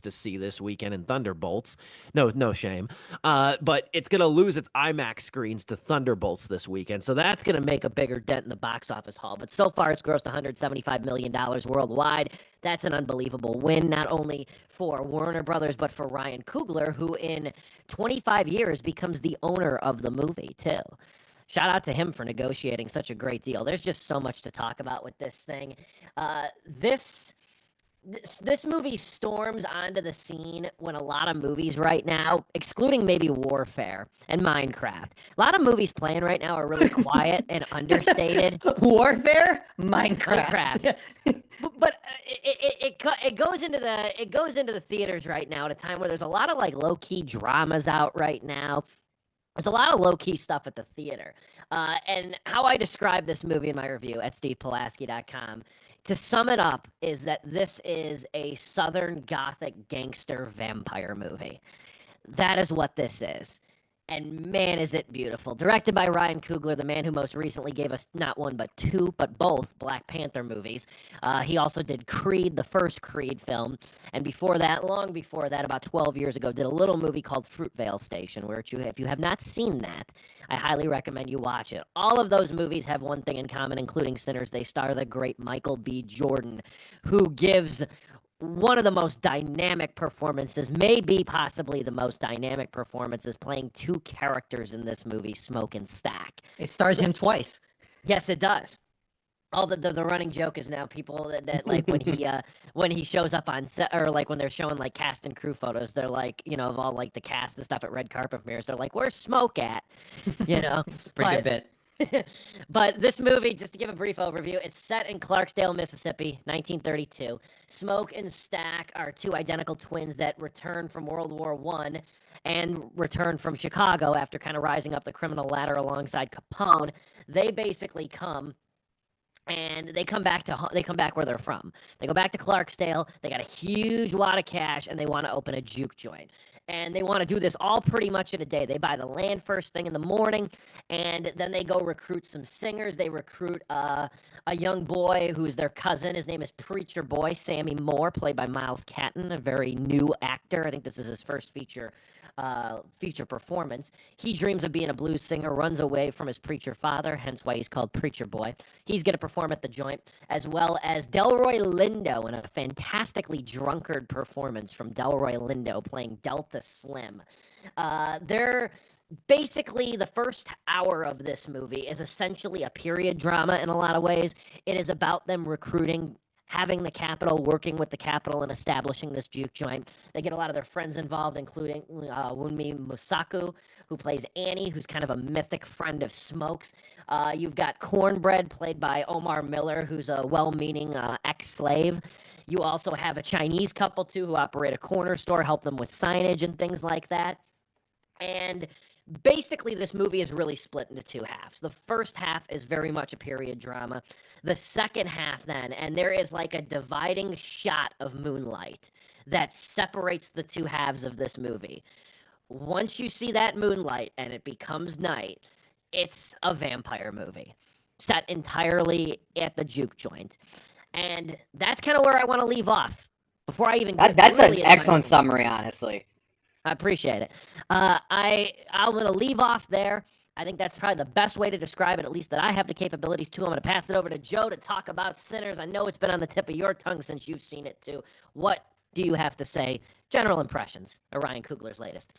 to see this weekend in Thunderbolts. No shame. But it's going to lose its IMAX screens to Thunderbolts this weekend. So that's going to make a bigger dent in the box office haul. But so far, it's grossed $175 million worldwide. That's an unbelievable win, not only for Warner Brothers, but for Ryan Coogler, who in 25 years becomes the owner of the movie, too. Shout out to him for negotiating such a great deal. There's just so much to talk about with this thing. This movie storms onto the scene when a lot of movies right now, excluding maybe Warfare and Minecraft, a lot of movies playing right now are really quiet and understated. Warfare, Minecraft. But it goes into the theaters right now at a time where there's a lot of like low key dramas out right now. There's a lot of low-key stuff at the theater. And how I describe this movie in my review at stevepulaski.com, to sum it up, is that this is a Southern Gothic gangster vampire movie. That is what this is. And man, is it beautiful. Directed by Ryan Coogler, the man who most recently gave us not one, but two, but both Black Panther movies. He also did Creed, the first Creed film. And before that, long before that, about 12 years ago, did a little movie called Fruitvale Station, where if you have not seen that, I highly recommend you watch it. All of those movies have one thing in common, including Sinners. They star the great Michael B. Jordan, who gives one of the most dynamic performances, maybe possibly the most dynamic performances, playing two characters in this movie, Smoke and Stack. It stars him twice. Yes, it does. All the running joke is now people that like when he shows up on set, or like when they're showing like cast and crew photos, they're like, you know, of all like the cast and stuff at red carpet premieres, they're like, "Where's Smoke at?" You know, it's a pretty good bit. But this movie, just to give a brief overview, it's set in Clarksdale, Mississippi, 1932. Smoke and Stack are two identical twins that return from World War I and return from Chicago after kind of rising up the criminal ladder alongside Capone. They basically come and they come back where they're from. They go back to Clarksdale. They got a huge wad of cash, and they want to open a juke joint. And they want to do this all pretty much in a day. They buy the land first thing in the morning, and then they go recruit some singers. They recruit a young boy who's their cousin. His name is Preacher Boy, Sammy Moore, played by Miles Catton, a very new actor. I think this is his first feature performance. He dreams of being a blues singer, runs away from his preacher father, hence why he's called Preacher Boy. He's going to perform at the joint, as well as Delroy Lindo in a fantastically drunkard performance from Delroy Lindo playing Delta Slim. They're basically, the first hour of this movie is essentially a period drama in a lot of ways. It is about them recruiting, having the Capitol, working with the Capitol, and establishing this juke joint. They get a lot of their friends involved, including Wunmi Musaku, who plays Annie, who's kind of a mythic friend of Smoke's. You've got Cornbread, played by Omar Miller, who's a well-meaning ex-slave. You also have a Chinese couple, too, who operate a corner store, help them with signage and things like that. And basically, this movie is really split into two halves. The first half is very much a period drama. The second half, then, and there is like a dividing shot of moonlight that separates the two halves of this movie. Once you see that moonlight and it becomes night, it's a vampire movie set entirely at the juke joint. And that's kind of where I want to leave off before I even get That's really an excellent summary, honestly. I appreciate it. I'm going to leave off there. I think that's probably the best way to describe it, at least that I have the capabilities to. I'm going to pass it over to Joe to talk about Sinners. I know it's been on the tip of your tongue since you've seen it too. What do you have to say? General impressions of Ryan Coogler's latest.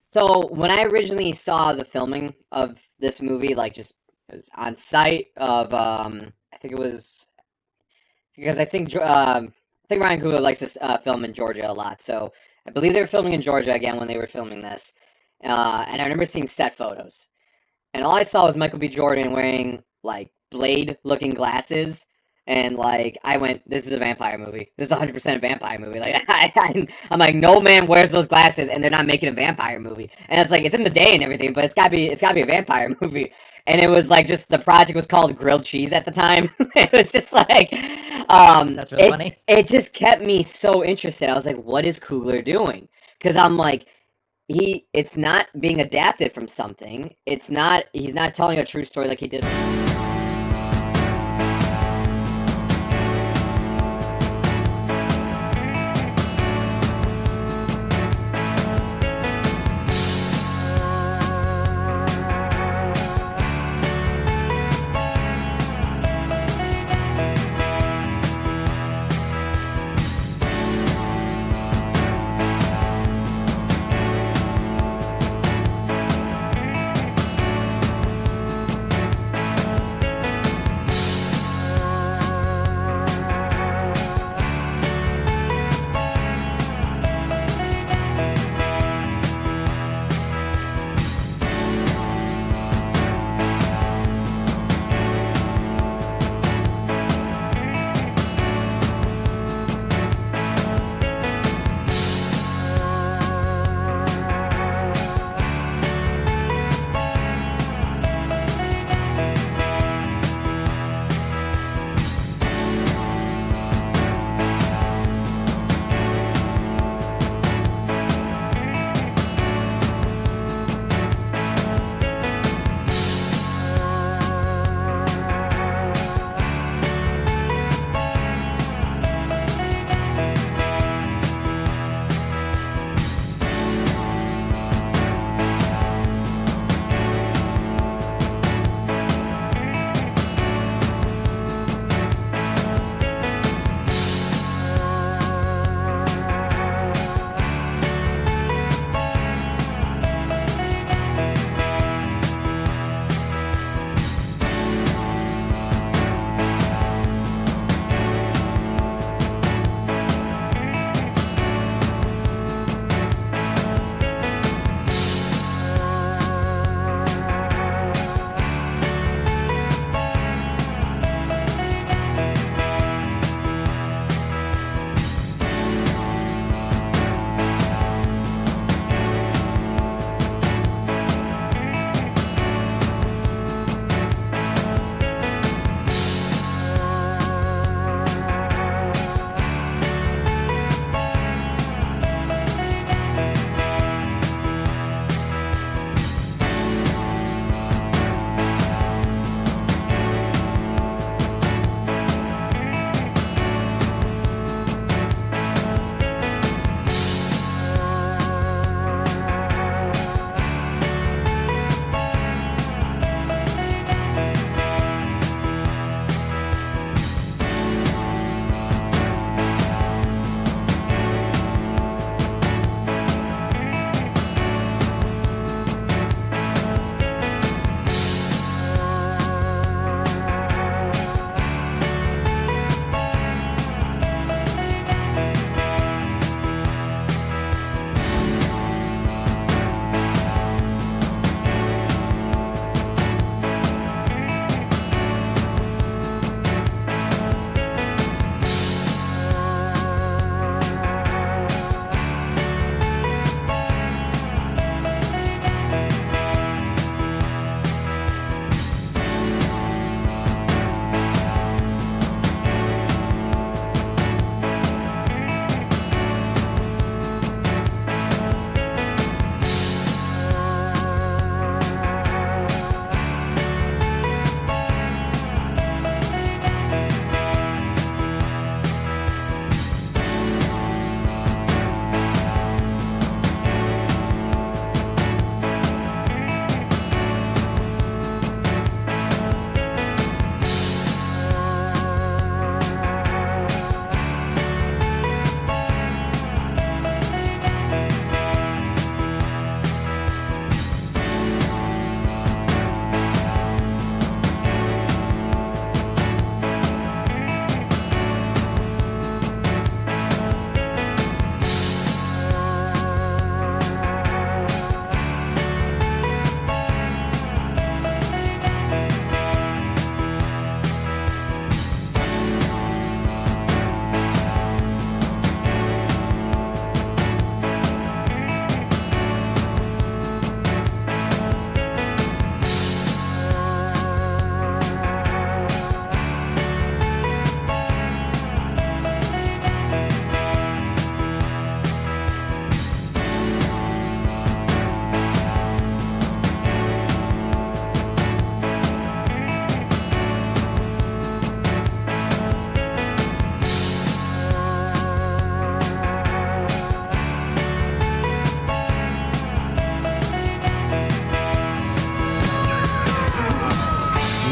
So when I originally saw the filming of this movie, like just it was on site of I think it was because I think Ryan Coogler likes to film in Georgia a lot, so I believe they were filming in Georgia again when they were filming this. And I remember seeing set photos. And all I saw was Michael B. Jordan wearing, like, Blade-looking glasses. And, like, I went, this is a vampire movie. This is 100% a vampire movie. Like, I'm like, no man wears those glasses and they're not making a vampire movie. And it's like, it's in the day and everything, but it's gotta be a vampire movie. And it was like, just, the project was called Grilled Cheese at the time. It was just like, that's really funny. It just kept me so interested. I was like, what is Coogler doing? Because I'm like, it's not being adapted from something. He's not telling a true story like he did.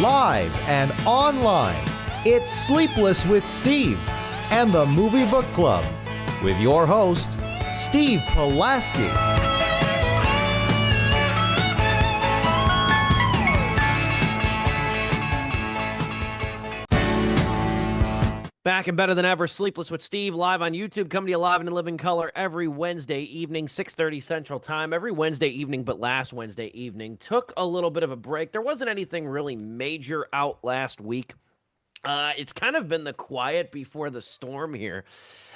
live and online. It's Sleepless with Steve and the Movie Book Club with your host, Steve Pulaski. Back and better than ever, Sleepless with Steve, live on YouTube, coming to you live in living color every Wednesday evening, 6:30 Central Time. Every Wednesday evening, but last Wednesday evening. Took a little bit of a break. There wasn't anything really major out last week. It's kind of been the quiet before the storm here,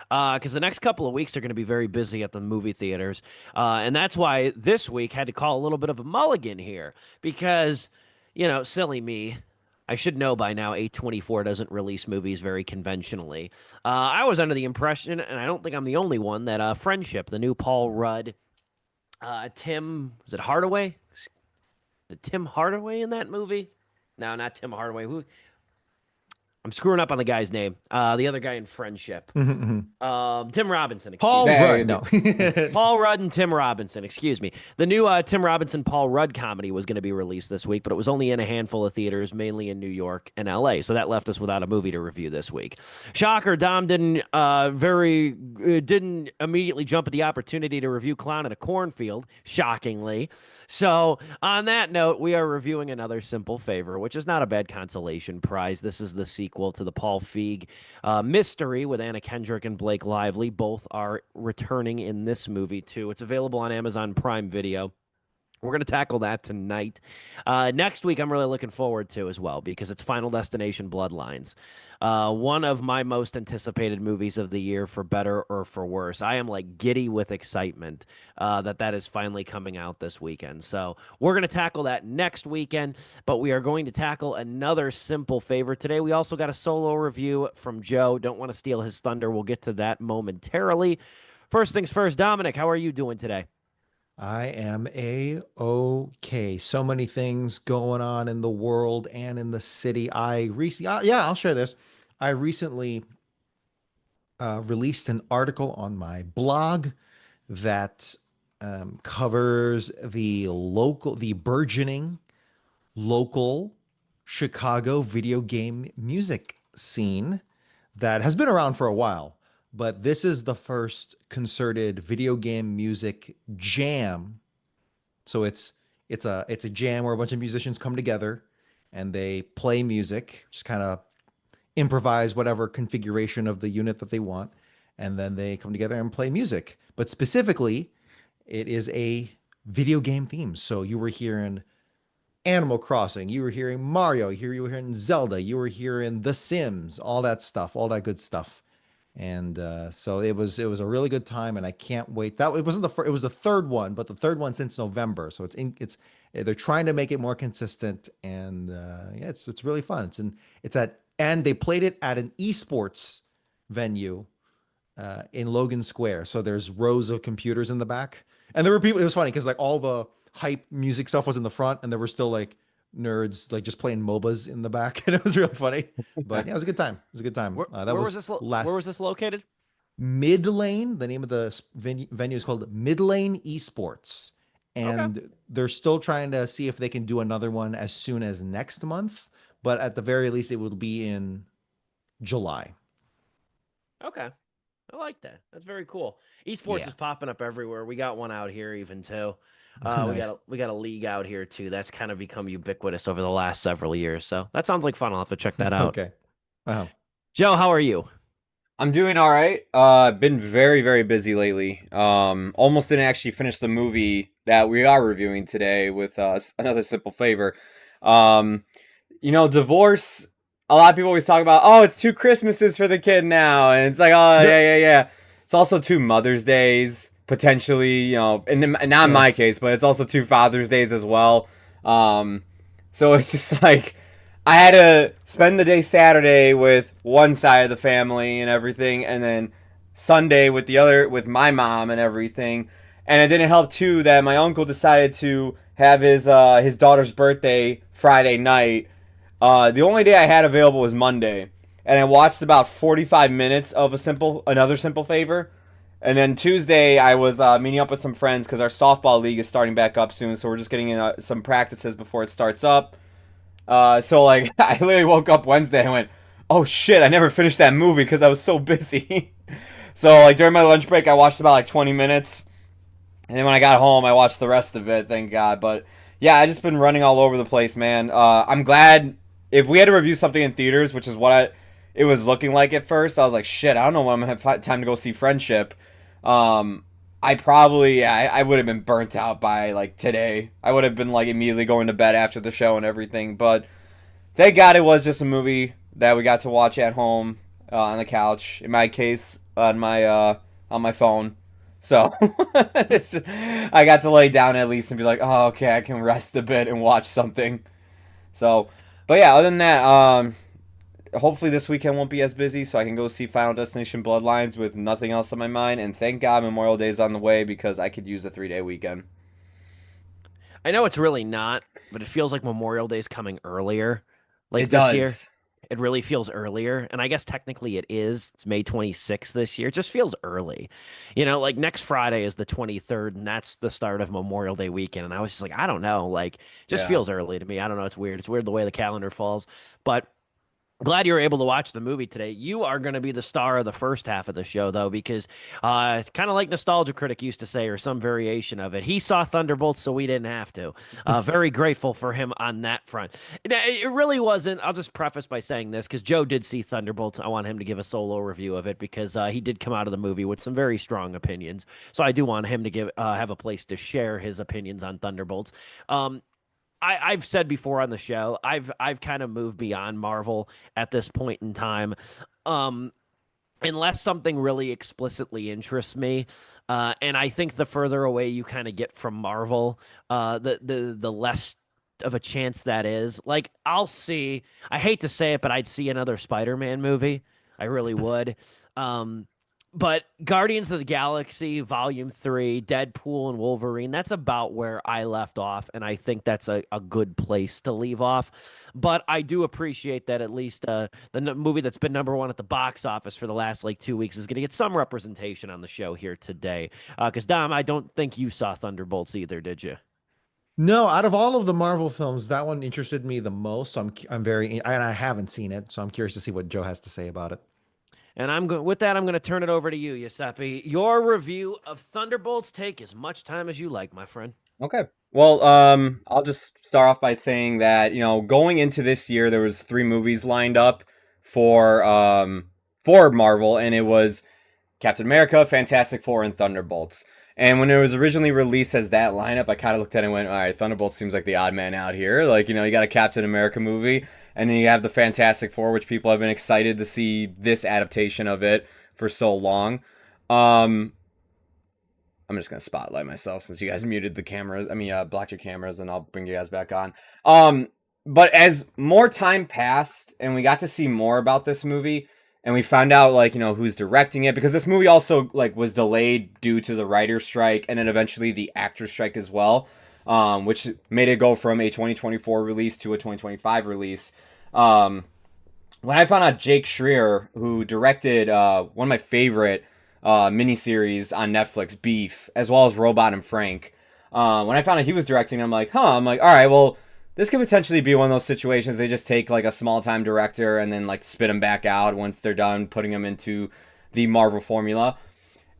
because the next couple of weeks are going to be very busy at the movie theaters. And that's why this week had to call a little bit of a mulligan here, because, you know, silly me, I should know by now A24 doesn't release movies very conventionally. I was under the impression, and I don't think I'm the only one, that Friendship, the new Paul Rudd, Tim, was it Hardaway? Tim Hardaway in that movie? No, not Tim Hardaway. I'm screwing up on the guy's name. The other guy in Friendship. Tim Robinson. Paul Rudd. No. Paul Rudd and Tim Robinson. Excuse me. The new Tim Robinson, Paul Rudd comedy was going to be released this week, but it was only in a handful of theaters, mainly in New York and L.A., so that left us without a movie to review this week. Shocker, Dom didn't immediately jump at the opportunity to review Clown in a Cornfield, shockingly. So on that note, we are reviewing another Simple Favor, which is not a bad consolation prize. This is the sequel to the Paul Feig Mystery with Anna Kendrick and Blake Lively. Both are returning in this movie, too. It's available on Amazon Prime Video. We're going to tackle that tonight. Next week, I'm really looking forward to as well, because it's Final Destination Bloodlines. One of my most anticipated movies of the year, for better or for worse. I am like giddy with excitement that is finally coming out this weekend. So we're going to tackle that next weekend, but we are going to tackle another Simple Favor today. We also got a solo review from Joe. Don't want to steal his thunder. We'll get to that momentarily. First things first, Dominic, how are you doing today? I am A-OK. So many things going on in the world and in the city. I'll share this. I recently released an article on my blog that covers the burgeoning local Chicago video game music scene that has been around for a while. But this is the first concerted video game music jam. So it's a jam where a bunch of musicians come together and they play music, just kind of improvise whatever configuration of the unit that they want, and then they come together and play music. But specifically, it is a video game theme. So you were hearing Animal Crossing, you were hearing Mario, you were hearing Zelda, you were hearing The Sims, all that stuff, all that good stuff. And so it was a really good time, and I can't wait. It wasn't it was the third one, but the third one since November. So they're trying to make it more consistent, and it's really fun. And they played it at an esports venue in Logan Square. So there's rows of computers in the back, and there were people. It was funny because like all the hype music stuff was in the front, and there were still like nerds like just playing MOBAs in the back, and it was really funny. But yeah, it was a good time. Where was this located? Mid Lane. The name of the venue is called Mid Lane Esports, and they're still trying to see if they can do another one as soon as next month. But at the very least, it will be in July. Okay, I like that. That's very cool. Esports is popping up everywhere. We got one out here even too. Nice. we got a league out here too. That's kind of become ubiquitous over the last several years. So that sounds like fun. I'll have to check that out. Okay. Wow. Joe, how are you? I'm doing all right. Been very, very busy lately. Almost didn't actually finish the movie that we are reviewing today with another Simple Favor. Divorce. A lot of people always talk about, oh, it's 2 Christmases for the kid now, and it's like, oh, yeah. It's also 2 Mother's Days. Potentially, and not in my case, but it's also 2 Father's Days as well. So it's just like I had to spend the day Saturday with one side of the family and everything, and then Sunday with the other, with my mom and everything. And it didn't help too that my uncle decided to have his daughter's birthday Friday night. The only day I had available was Monday, and I watched about 45 minutes of another Simple Favor. And then Tuesday, I was meeting up with some friends because our softball league is starting back up soon, so we're just getting in some practices before it starts up. So like I literally woke up Wednesday and went, oh shit, I never finished that movie because I was so busy. So like during my lunch break, I watched about like 20 minutes, and then when I got home, I watched the rest of it. Thank God. But yeah, I just been running all over the place, man. I'm glad if we had to review something in theaters, which is what it was looking like at first. I was like, shit, I don't know when I'm gonna have time to go see Friendship. I probably I would have been burnt out by like today. I would have been like immediately going to bed after the show and everything. But thank God it was just a movie that we got to watch at home on the couch. In my case, on my phone. So it's just, I got to lay down at least and be like, oh, okay, I can rest a bit and watch something. So, but yeah, other than that, hopefully this weekend won't be as busy, so I can go see Final Destination Bloodlines with nothing else on my mind. And thank God Memorial Day is on the way because I could use a 3-day weekend. I know it's really not, but it feels like Memorial Day is coming earlier. Like It this does. year. It really feels earlier. And I guess technically it is. It's May 26th this year. It just feels early. You know, like next Friday is the 23rd, and that's the start of Memorial Day weekend. And I was just like, I don't know. Like, just Yeah. feels early to me. I don't know. It's weird. It's weird the way the calendar falls. But glad you were able to watch the movie today. You are going to be the star of the first half of the show, though, because kind of like Nostalgia Critic used to say, or some variation of it, he saw Thunderbolts, so we didn't have to. Very grateful for him on that front. It really wasn't. I'll just preface by saying this, because Joe did see Thunderbolts. I want him to give a solo review of it, because he did come out of the movie with some very strong opinions. So I do want him to have a place to share his opinions on Thunderbolts. I've said before on the show, I've kind of moved beyond Marvel at this point in time. Unless something really explicitly interests me. And I think the further away you kind of get from Marvel, the less of a chance that is. Like, I hate to say it, but I'd see another Spider-Man movie. I really would. But Guardians of the Galaxy Volume 3, Deadpool and Wolverine, that's about where I left off, and I think that's a good place to leave off. But I do appreciate that at least the movie that's been number one at the box office for the last, 2 weeks is going to get some representation on the show here today. Because, Dom, I don't think you saw Thunderbolts either, did you? No, out of all of the Marvel films, that one interested me the most. So I'm very, and I haven't seen it, so I'm curious to see what Joe has to say about it. And with that, I'm going to turn it over to you, Giuseppe. Your review of Thunderbolts. Take as much time as you like, my friend. Okay. Well, I'll just start off by saying that, going into this year, there was 3 movies lined up for Marvel, and it was Captain America, Fantastic Four, and Thunderbolts. And when it was originally released as that lineup, I kind of looked at it and went, all right, Thunderbolts seems like the odd man out here. Like, you got a Captain America movie, and then you have the Fantastic Four, which people have been excited to see this adaptation of it for so long. I'm just going to spotlight myself since you guys muted the cameras. Blocked your cameras, and I'll bring you guys back on. But as more time passed and we got to see more about this movie, and we found out, who's directing it, because this movie also, was delayed due to the writer's strike, and then eventually the actor's strike as well, which made it go from a 2024 release to a 2025 release. When I found out Jake Schreier, who directed one of my favorite miniseries on Netflix, Beef, as well as Robot and Frank, when I found out he was directing, I'm like, all right, well, this could potentially be one of those situations they just take a small-time director and then spit him back out once they're done putting him into the Marvel formula.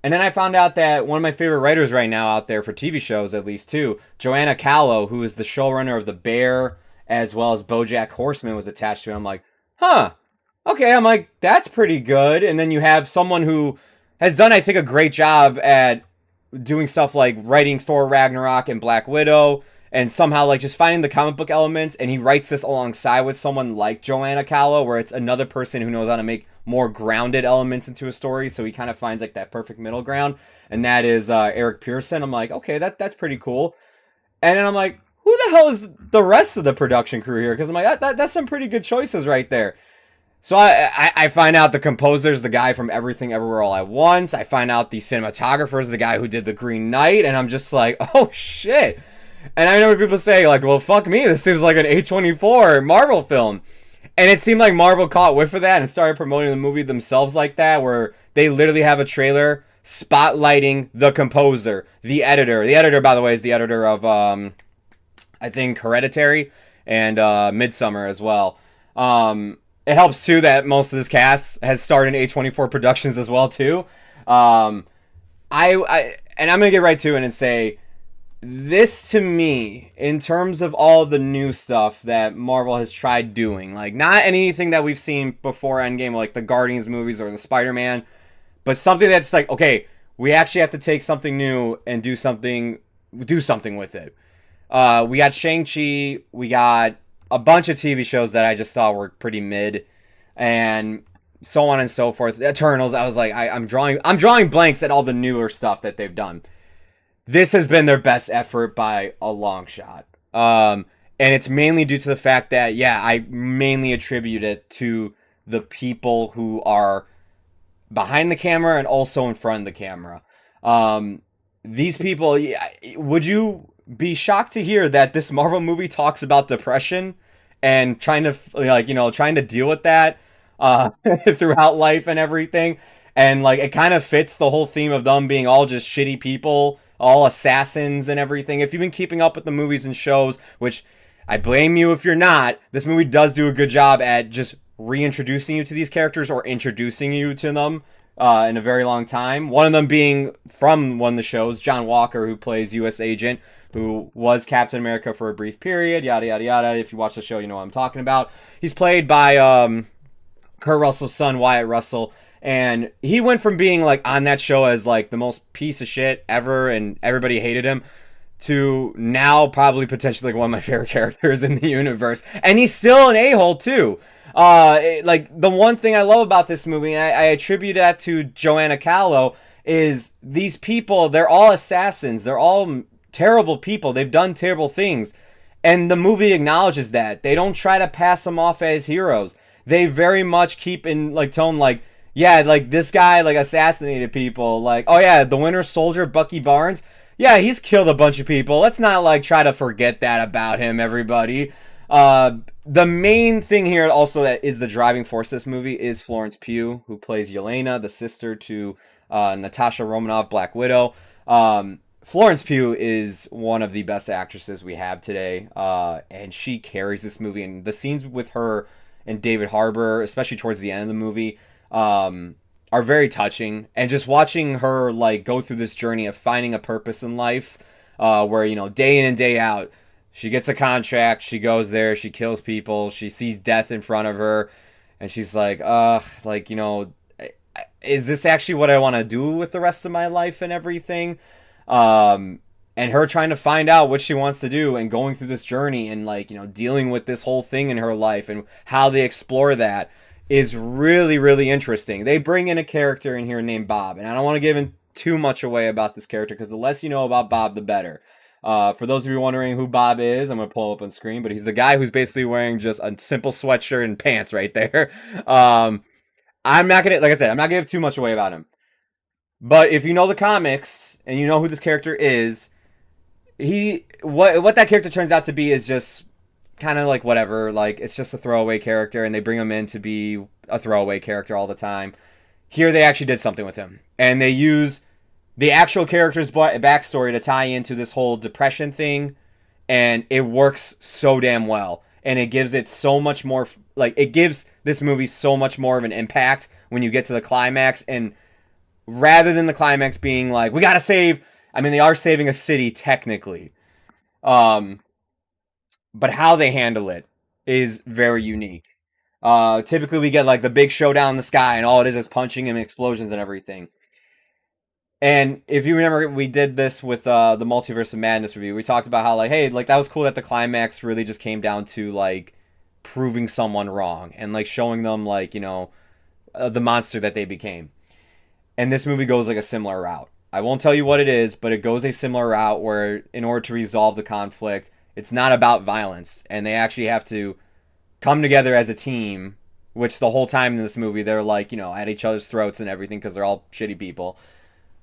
And then I found out that one of my favorite writers right now out there for TV shows, at least too, Joanna Callow, who is the showrunner of The Bear as well as BoJack Horseman, was attached to it. I'm like, okay. I'm like, that's pretty good. And then you have someone who has done, I think, a great job at doing stuff like writing Thor Ragnarok and Black Widow, and somehow just finding the comic book elements, and he writes this alongside with someone like Joanna Callow, where it's another person who knows how to make more grounded elements into a story, so he kind of finds that perfect middle ground, and that is Eric Pearson. I'm like, okay, that's pretty cool. And then I'm like, who the hell is the rest of the production crew here? Because I'm like, that's some pretty good choices right there. So I find out the composer's the guy from Everything Everywhere All at Once. I find out the cinematographer's the guy who did The Green Knight, and I'm just like, oh shit. And I remember people say, well, fuck me, this seems like an A24 Marvel film. And it seemed like Marvel caught whiff of that and started promoting the movie themselves like that, where they literally have a trailer spotlighting the composer, the editor. The editor, by the way, is the editor of, I think, Hereditary and Midsummer as well. It helps too that most of this cast has starred in A24 Productions as well too. And I'm gonna get right to it and say, this to me, in terms of all the new stuff that Marvel has tried doing, like not anything that we've seen before Endgame, like the Guardians movies or the Spider-Man, but something that's like, okay, we actually have to take something new and do something with it. We got Shang-Chi, we got a bunch of TV shows that I just thought were pretty mid, and so on and so forth. Eternals, I was like, I'm drawing blanks at all the newer stuff that they've done. This has been their best effort by a long shot. And it's mainly due to the fact that, I mainly attribute it to the people who are behind the camera and also in front of the camera. These people, would you be shocked to hear that this Marvel movie talks about depression and trying to deal with that throughout life and everything? And like, it kind of fits the whole theme of them being all just shitty people, all assassins and everything. If you've been keeping up with the movies and shows, which I blame you if you're not, this movie does do a good job at just reintroducing you to these characters or introducing you to them in a very long time. One of them being from one of the shows, John Walker, who plays U.S. Agent, who was Captain America for a brief period, yada, yada, yada. If you watch the show, you know what I'm talking about. He's played by Kurt Russell's son, Wyatt Russell. And he went from being like on that show as like the most piece of shit ever and everybody hated him to now probably potentially like one of my favorite characters in the universe. And he's still an a-hole too. Like the one thing I love about this movie, and I attribute that to Joanna Callow, is these people, they're all assassins. They're all terrible people. They've done terrible things. And the movie acknowledges that. They don't try to pass them off as heroes. They very much keep in like tone like, yeah, like this guy like assassinated people. Like, oh yeah, the Winter Soldier, Bucky Barnes. Yeah, he's killed a bunch of people. Let's not like try to forget that about him, everybody. The main thing here also that is the driving force of this movie is Florence Pugh, who plays Yelena, the sister to Natasha Romanoff, Black Widow. Florence Pugh is one of the best actresses we have today, and she carries this movie. And the scenes with her and David Harbour, especially towards the end of the movie, are very touching. And just watching her like go through this journey of finding a purpose in life, where, you know, day in and day out, she gets a contract, she goes there, she kills people, she sees death in front of her, and she's like, like, you know, is this actually what I want to do with the rest of my life and everything? And her trying to find out what she wants to do and going through this journey and like, you know, dealing with this whole thing in her life and how they explore that is really, really interesting. They bring in a character in here named Bob, and I don't want to give too much away about this character because the less you know about Bob, the better. For those of you wondering who Bob is, I'm going to pull him up on screen, but he's the guy who's basically wearing just a simple sweatshirt and pants right there. I'm not going to, like I said, I'm not going to give too much away about him. But if you know the comics and you know who this character is, what that character turns out to be is just kind of like whatever. Like, it's just a throwaway character, and they bring him in to be a throwaway character all the time. Here, they actually did something with him, and they use the actual character's backstory to tie into this whole depression thing, and it works so damn well. And it gives it so much more, like, it gives this movie so much more of an impact when you get to the climax. And rather than the climax being like, we gotta save, I mean, they are saving a city technically. But how they handle it is very unique. Typically we get like the big showdown in the sky and all it is punching and explosions and everything. And if you remember, we did this with the Multiverse of Madness review. We talked about how, like, hey, like, that was cool that the climax really just came down to, like, proving someone wrong and, like, showing them, like, you know, the monster that they became. And this movie goes, like, a similar route. I won't tell you what it is, but it goes a similar route where, in order to resolve the conflict, it's not about violence. And they actually have to come together as a team, which the whole time in this movie, they're, like, you know, at each other's throats and everything because they're all shitty people.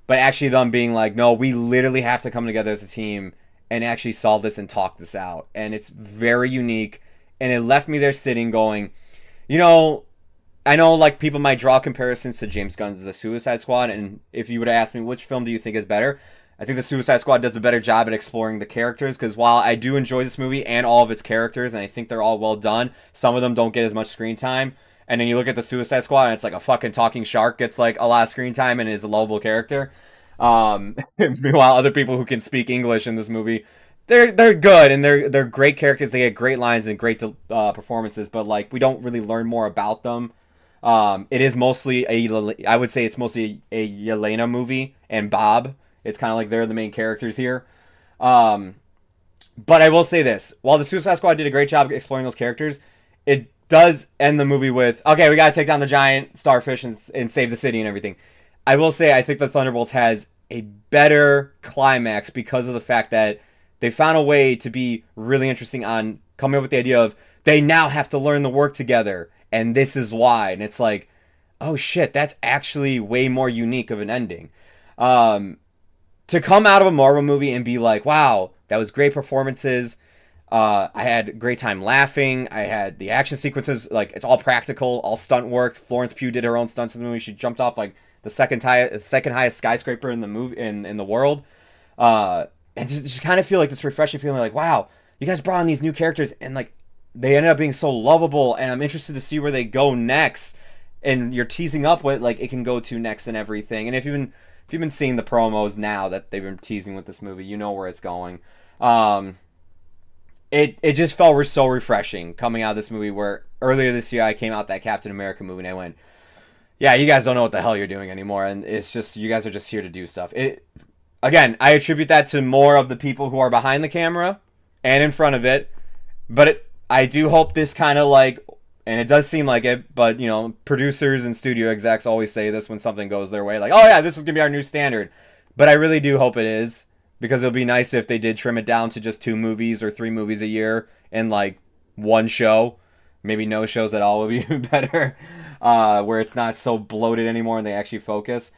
But actually them being like, no, we literally have to come together as a team and actually solve this and talk this out. And it's very unique. And it left me there sitting going, you know, I know like people might draw comparisons to James Gunn's The Suicide Squad. And if you would have asked me which film do you think is better, I think the Suicide Squad does a better job at exploring the characters, because while I do enjoy this movie and all of its characters, and I think they're all well done, some of them don't get as much screen time. And then you look at the Suicide Squad, and it's like a fucking talking shark gets like a lot of screen time and is a lovable character. Meanwhile, other people who can speak English in this movie, they're good, and they're great characters. They get great lines and great performances, but like we don't really learn more about them. It is mostly I would say it's mostly a Yelena movie and Bob. It's kind of like they're the main characters here. But I will say this: while the Suicide Squad did a great job exploring those characters, it does end the movie with, okay, we gotta take down the giant starfish and save the city and everything. I will say I think the Thunderbolts has a better climax because of the fact that they found a way to be really interesting on coming up with the idea of they now have to learn to work together, and this is why. And it's like, oh shit, that's actually way more unique of an ending. To come out of a Marvel movie and be like, wow, that was great performances. I had a great time laughing. I had the action sequences, like it's all practical, all stunt work. Florence Pugh did her own stunts in the movie. She jumped off like the second highest skyscraper in the movie in the world. And just kind of feel like this refreshing feeling, like, wow, you guys brought in these new characters, and like they ended up being so lovable, and I'm interested to see where they go next. And you're teasing up what like it can go to next and everything. And if you've been seeing the promos now that they've been teasing with this movie, you know where it's going. It just felt so refreshing coming out of this movie, where earlier this year I came out that Captain America movie and I went, yeah, you guys don't know what the hell you're doing anymore, and it's just, you guys are just here to do stuff. Again, I attribute that to more of the people who are behind the camera and in front of it, but I do hope this kind of like, and it does seem like it, but you know, producers and studio execs always say this when something goes their way, like, oh yeah, this is gonna be our new standard. But I really do hope it is, because it would be nice if they did trim it down to just 2 movies or 3 movies a year and like 1 show, maybe no shows at all would be even better, where it's not so bloated anymore and they actually focus.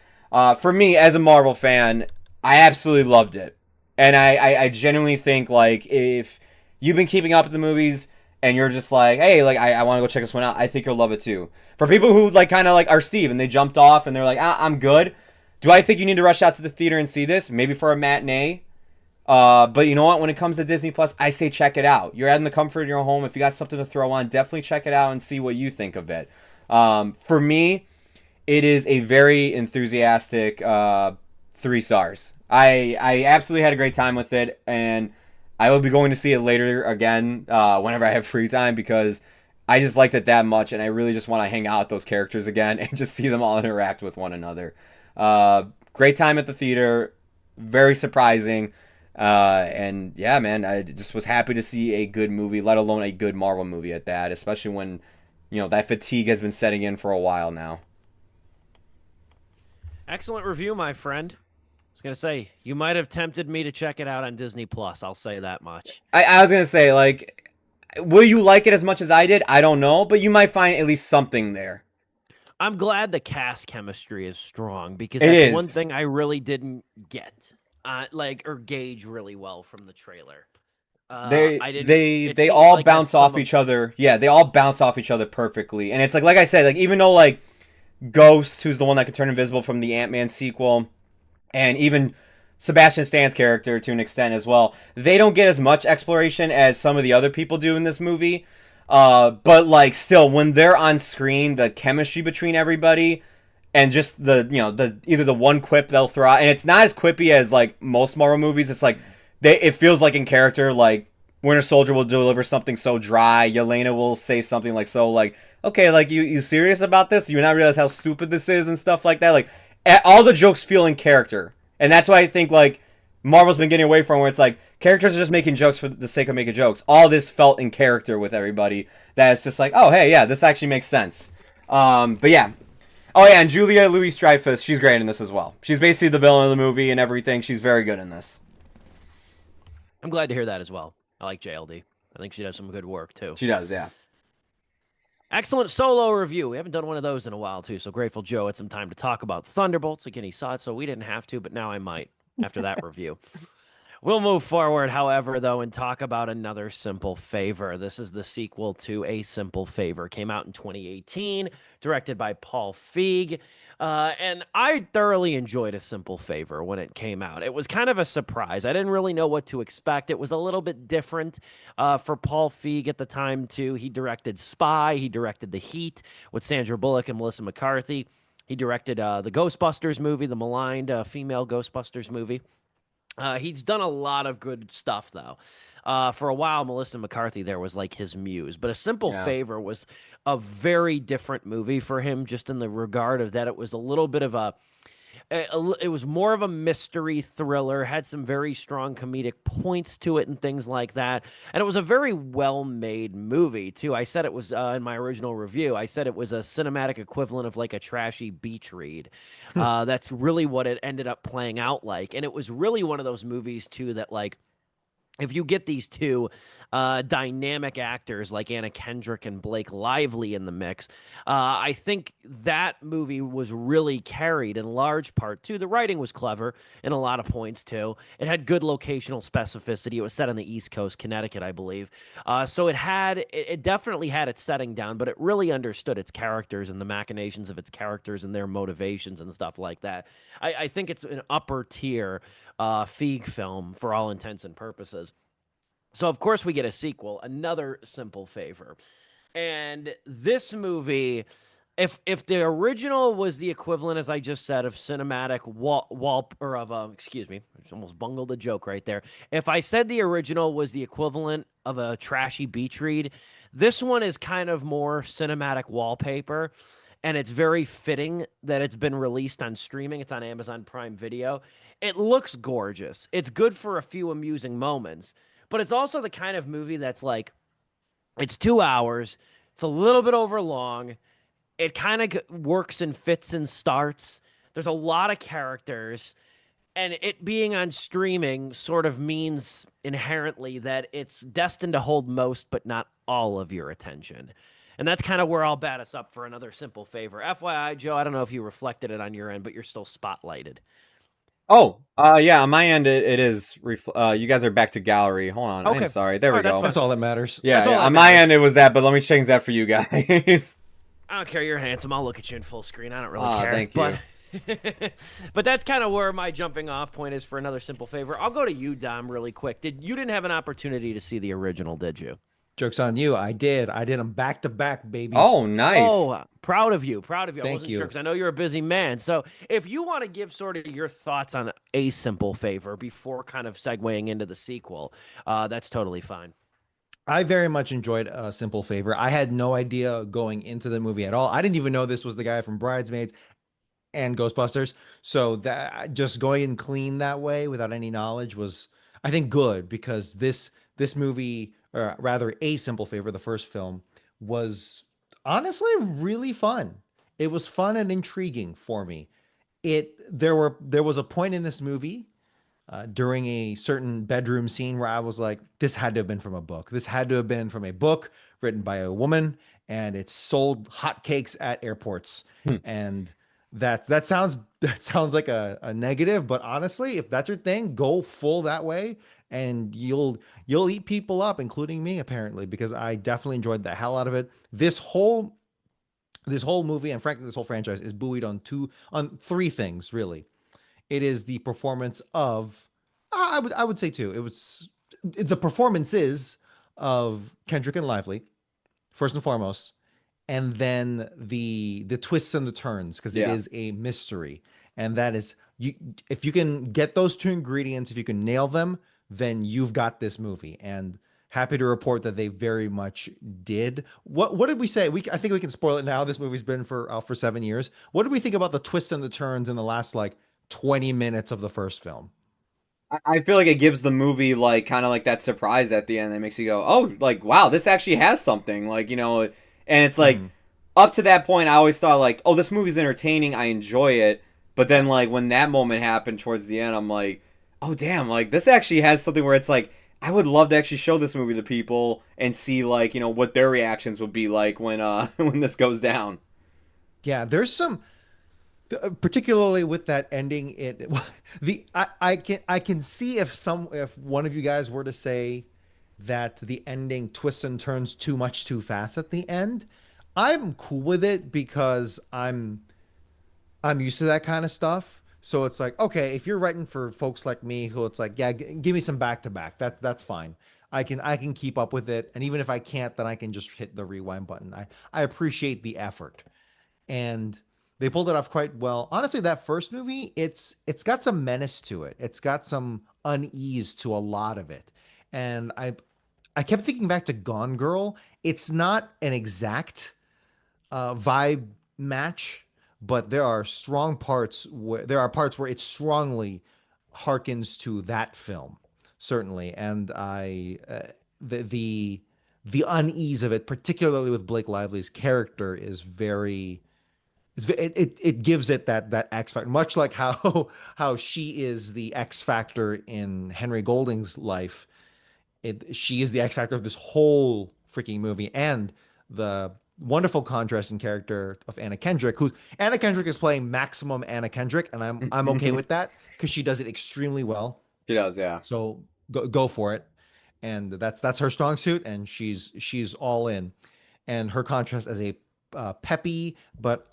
For me, as a Marvel fan, I absolutely loved it. And I genuinely think, like, if you've been keeping up with the movies and you're just like, hey, like, I want to go check this one out, I think you'll love it too. For people who, like, kind of like are Steve and they jumped off and they're like, I'm good. Do I think you need to rush out to the theater and see this? Maybe for a matinee. But you know what? When it comes to Disney Plus, I say check it out. You're in the comfort of your home. If you got something to throw on, definitely check it out and see what you think of it. For me, it is a very enthusiastic 3 stars. I absolutely had a great time with it, and I will be going to see it later again whenever I have free time, because I just liked it that much, and I really just want to hang out with those characters again and just see them all interact with one another. Great time at the theater, very surprising, and yeah, man, I just was happy to see a good movie, let alone a good Marvel movie at that, especially when, you know, that fatigue has been setting in for a while now. Excellent review, my friend. I was gonna say, you might have tempted me to check it out on Disney Plus. I'll say that much. I was gonna say, like, will you like it as much as I did? I don't know, but you might find at least something there. I'm glad the cast chemistry is strong, because It that's is. one thing I really didn't get, or gauge really well from the trailer. They all bounce off each other. Yeah, they all bounce off each other perfectly. And it's like I said, like, even though like Ghost, who's the one that could turn invisible from the Ant-Man sequel, and even Sebastian Stan's character to an extent as well, they don't get as much exploration as some of the other people do in this movie. But like still, when they're on screen, the chemistry between everybody and just either the one quip they'll throw out, and it's not as quippy as like most Marvel movies. It's like it feels like in character. Like Winter Soldier will deliver something so dry. Yelena will say something like, so like, okay, like you serious about this? You not realize how stupid this is and stuff like that. Like all the jokes feel in character, and that's why I think like Marvel's been getting away from, where it's like characters are just making jokes for the sake of making jokes. All this felt in character with everybody. That it's just like, oh hey, yeah, this actually makes sense. But yeah. Oh yeah, and Julia Louis-Dreyfus, she's great in this as well. She's basically the villain of the movie and everything. She's very good in this. I'm glad to hear that as well. I like JLD. I think she does some good work too. She does, yeah. Excellent solo review. We haven't done one of those in a while too, so Grateful Joe had some time to talk about Thunderbolts. Again, he saw it, so we didn't have to, but now I might after that review. We'll move forward, however, though, and talk about Another Simple Favor. This is the sequel to A Simple Favor. Came out in 2018, directed by Paul Feig. And I thoroughly enjoyed A Simple Favor when it came out. It was kind of a surprise. I didn't really know what to expect. It was a little bit different for Paul Feig at the time, too. He directed Spy. He directed The Heat with Sandra Bullock and Melissa McCarthy. He directed the Ghostbusters movie, the maligned female Ghostbusters movie. He's done a lot of good stuff, though. For a while, Melissa McCarthy there was like his muse. But A Simple Favor was a very different movie for him, just in the regard of that it was a little bit of it was more of a mystery thriller, had some very strong comedic points to it and things like that. And it was a very well-made movie, too. I said it was, in my original review, I said it was a cinematic equivalent of like a trashy beach read. That's really what it ended up playing out like. And it was really one of those movies, too, that like, if you get these two dynamic actors like Anna Kendrick and Blake Lively in the mix, I think that movie was really carried in large part, too. The writing was clever in a lot of points, too. It had good locational specificity. It was set on the East Coast, Connecticut, I believe. So it definitely had its setting down, but it really understood its characters and the machinations of its characters and their motivations and stuff like that. I think it's an upper tier Feig film for all intents and purposes. So, of course, we get a sequel, Another Simple Favor. And this movie, if the original was the equivalent, as I just said, of cinematic excuse me, I almost bungled a joke right there. If I said the original was the equivalent of a trashy beach read, this one is kind of more cinematic wallpaper. And it's very fitting that it's been released on streaming. It's on Amazon Prime Video. It looks gorgeous. It's good for a few amusing moments. But it's also the kind of movie that's like, it's 2 hours. It's a little bit over long. It kind of works in fits and starts. There's a lot of characters. And it being on streaming sort of means inherently that it's destined to hold most, but not all of your attention. And that's kind of where I'll bat us up for Another Simple Favor. FYI, Joe, I don't know if you reflected it on your end, but you're still spotlighted. Oh, yeah, on my end, it is. You guys are back to gallery. Hold on. Okay. I'm sorry. There we go. That's all that matters. Yeah, all that on my matters. end, it was that, but let me change that for you guys. I don't care. You're handsome. I'll look at you in full screen. I don't really care. Thank you. But that's kind of where my jumping off point is for Another Simple Favor. I'll go to you, Dom, really quick. You didn't have an opportunity to see the original, did you? Joke's on you. I did them back to back, baby. Oh, nice. Oh, proud of you. I Thank wasn't you. sure because I know you're a busy man. So if you want to give sort of your thoughts on A Simple Favor before kind of segueing into the sequel, that's totally fine. I very much enjoyed A Simple Favor. I had no idea going into the movie at all. I didn't even know this was the guy from Bridesmaids and Ghostbusters. So that just going in clean that way without any knowledge was, I think, good, because this movie, or rather A Simple Favor, the first film, was honestly really fun. It was fun and intriguing for me. There was a point in this movie during a certain bedroom scene where I was like, this had to have been from a book. This had to have been from a book written by a woman, and it sold hotcakes at airports. And that sounds like a negative, but honestly, if that's your thing, go full that way, and you'll eat people up, including me, apparently, because I definitely enjoyed the hell out of it. This whole movie, and frankly, this whole franchise, is buoyed on three things, really. It is the performance of, I would say two. It was the performances of Kendrick and Lively, first and foremost, and then the twists and the turns, because it is a mystery. And that is, if you can get those two ingredients, if you can nail them, then you've got this movie. And happy to report that they very much did. What did we say? I think we can spoil it now. This movie's been for 7 years. What did we think about the twists and the turns in the last 20 minutes of the first film? I feel like it gives the movie kind of that surprise at the end that makes you go, oh, wow, this actually has something, and it's up to that point I always thought oh, this movie's entertaining, I enjoy it, but then when that moment happened towards the end, I'm like, oh damn, this actually has something where it's I would love to actually show this movie to people and see what their reactions would be when when this goes down. Yeah, there's some Particularly with that ending, I can see if one of you guys were to say that the ending twists and turns too fast at the end. I'm cool with it because I'm used to that kind of stuff. So it's like, okay, if you're writing for folks like me who it's like, yeah, give me some back to back. That's fine. I can keep up with it. And even if I can't, then I can just hit the rewind button. I appreciate the effort. And they pulled it off quite well. Honestly, that first movie, it's got some menace to it. It's got some unease to a lot of it. And I kept thinking back to Gone Girl. It's not an exact vibe match, but there are parts where it strongly harkens to that film, certainly. And the unease of it, particularly with Blake Lively's character, is very it gives it that X factor, much like how how she is the X factor in Henry Golding's life. She is the X factor of this whole freaking movie, and the wonderful contrast in character of Anna Kendrick, who's Anna Kendrick is playing maximum Anna Kendrick, and I'm okay with that because she does it extremely well. She does, yeah. So go for it, and that's her strong suit, and she's all in, and her contrast as a peppy but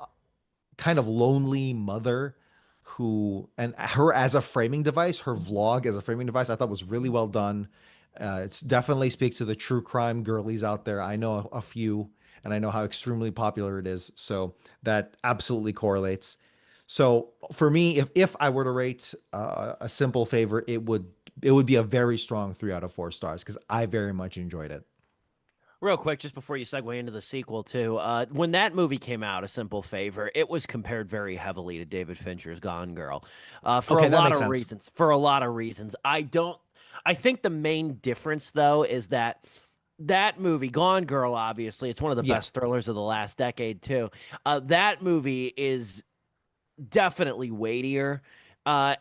kind of lonely mother and her as a framing device, her vlog as a framing device, I thought was really well done. It's definitely speaks to the true crime girlies out there. I know a few, and I know how extremely popular it is. So that absolutely correlates. So for me, if I were to rate a simple favor, it would be a very strong 3 out of 4 stars because I very much enjoyed it. Real quick, just before you segue into the sequel, too, when that movie came out, A Simple Favor, it was compared very heavily to David Fincher's Gone Girl for Okay, a that lot makes of sense. reasons. For a lot of reasons. I think the main difference, though, is that that movie, Gone Girl, obviously, it's one of the Yeah. best thrillers of the last decade, too. That movie is definitely weightier,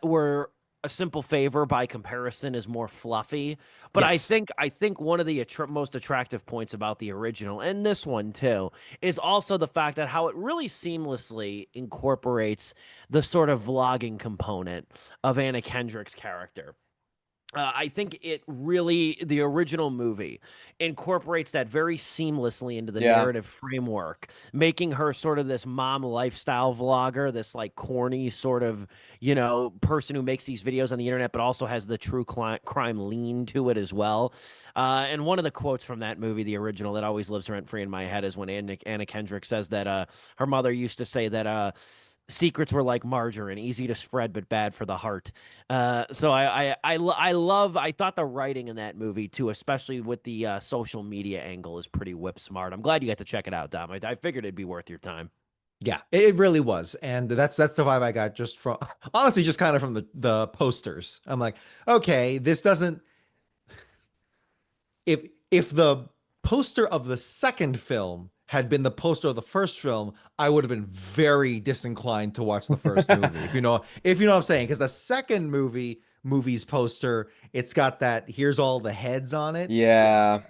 where A Simple Favor by comparison is more fluffy. But Yes. I think one of the most attractive points about the original, and this one too, is also the fact that how it really seamlessly incorporates the sort of vlogging component of Anna Kendrick's character. I think the original movie incorporates that very seamlessly into the Yeah. narrative framework, making her sort of this mom lifestyle vlogger, this like corny sort of, person who makes these videos on the internet, but also has the true crime lean to it as well. And one of the quotes from that movie, the original, that always lives rent free in my head is when Anna Kendrick says that her mother used to say that secrets were like margarine, easy to spread but bad for the heart. So I thought the writing in that movie too, especially with the social media angle, is pretty whip smart. I'm glad you got to check it out, Dom. I figured it'd be worth your time. Yeah, it really was. And that's the vibe I got just from honestly, just kind of from the posters. I'm like, okay, this doesn't if the poster of the second film had been the poster of the first film, I would have been very disinclined to watch the first movie. If you know what I'm saying, because the second movie's poster, it's got that here's all the heads on it. Yeah.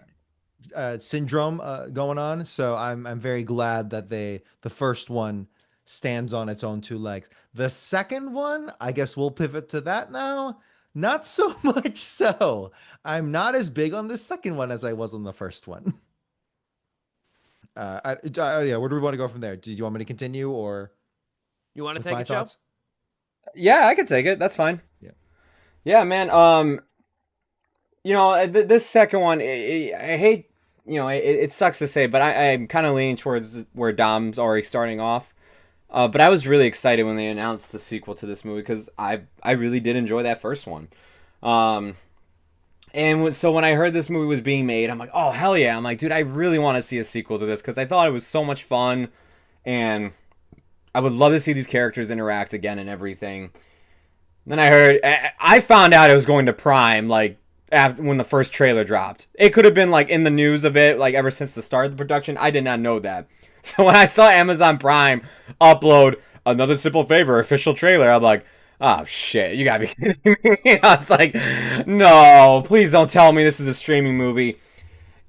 Syndrome going on. So I'm very glad that the first one stands on its own 2 legs. The second one, I guess we'll pivot to that now. Not so much so. I'm not as big on the second one as I was on the first one. Yeah, where do we want to go from there? Do you want me to continue or You want to with take my it, Joe? thoughts? Yeah, I could take it. That's fine. Yeah. Yeah, man. This second one, I hate, it sucks to say, but I'm kind of leaning towards where Dom's already starting off. But I was really excited when they announced the sequel to this movie because I really did enjoy that first one. So when I heard this movie was being made, I'm like, oh, hell yeah. I'm like, dude, I really want to see a sequel to this because I thought it was so much fun. And I would love to see these characters interact again and everything. Then I found out it was going to Prime, like, when the first trailer dropped. It could have been, like, in the news of it, like, ever since the start of the production. I did not know that. So when I saw Amazon Prime upload Another Simple Favor official trailer, I'm like, oh, shit, you gotta be kidding me. I was like, no, please don't tell me this is a streaming movie.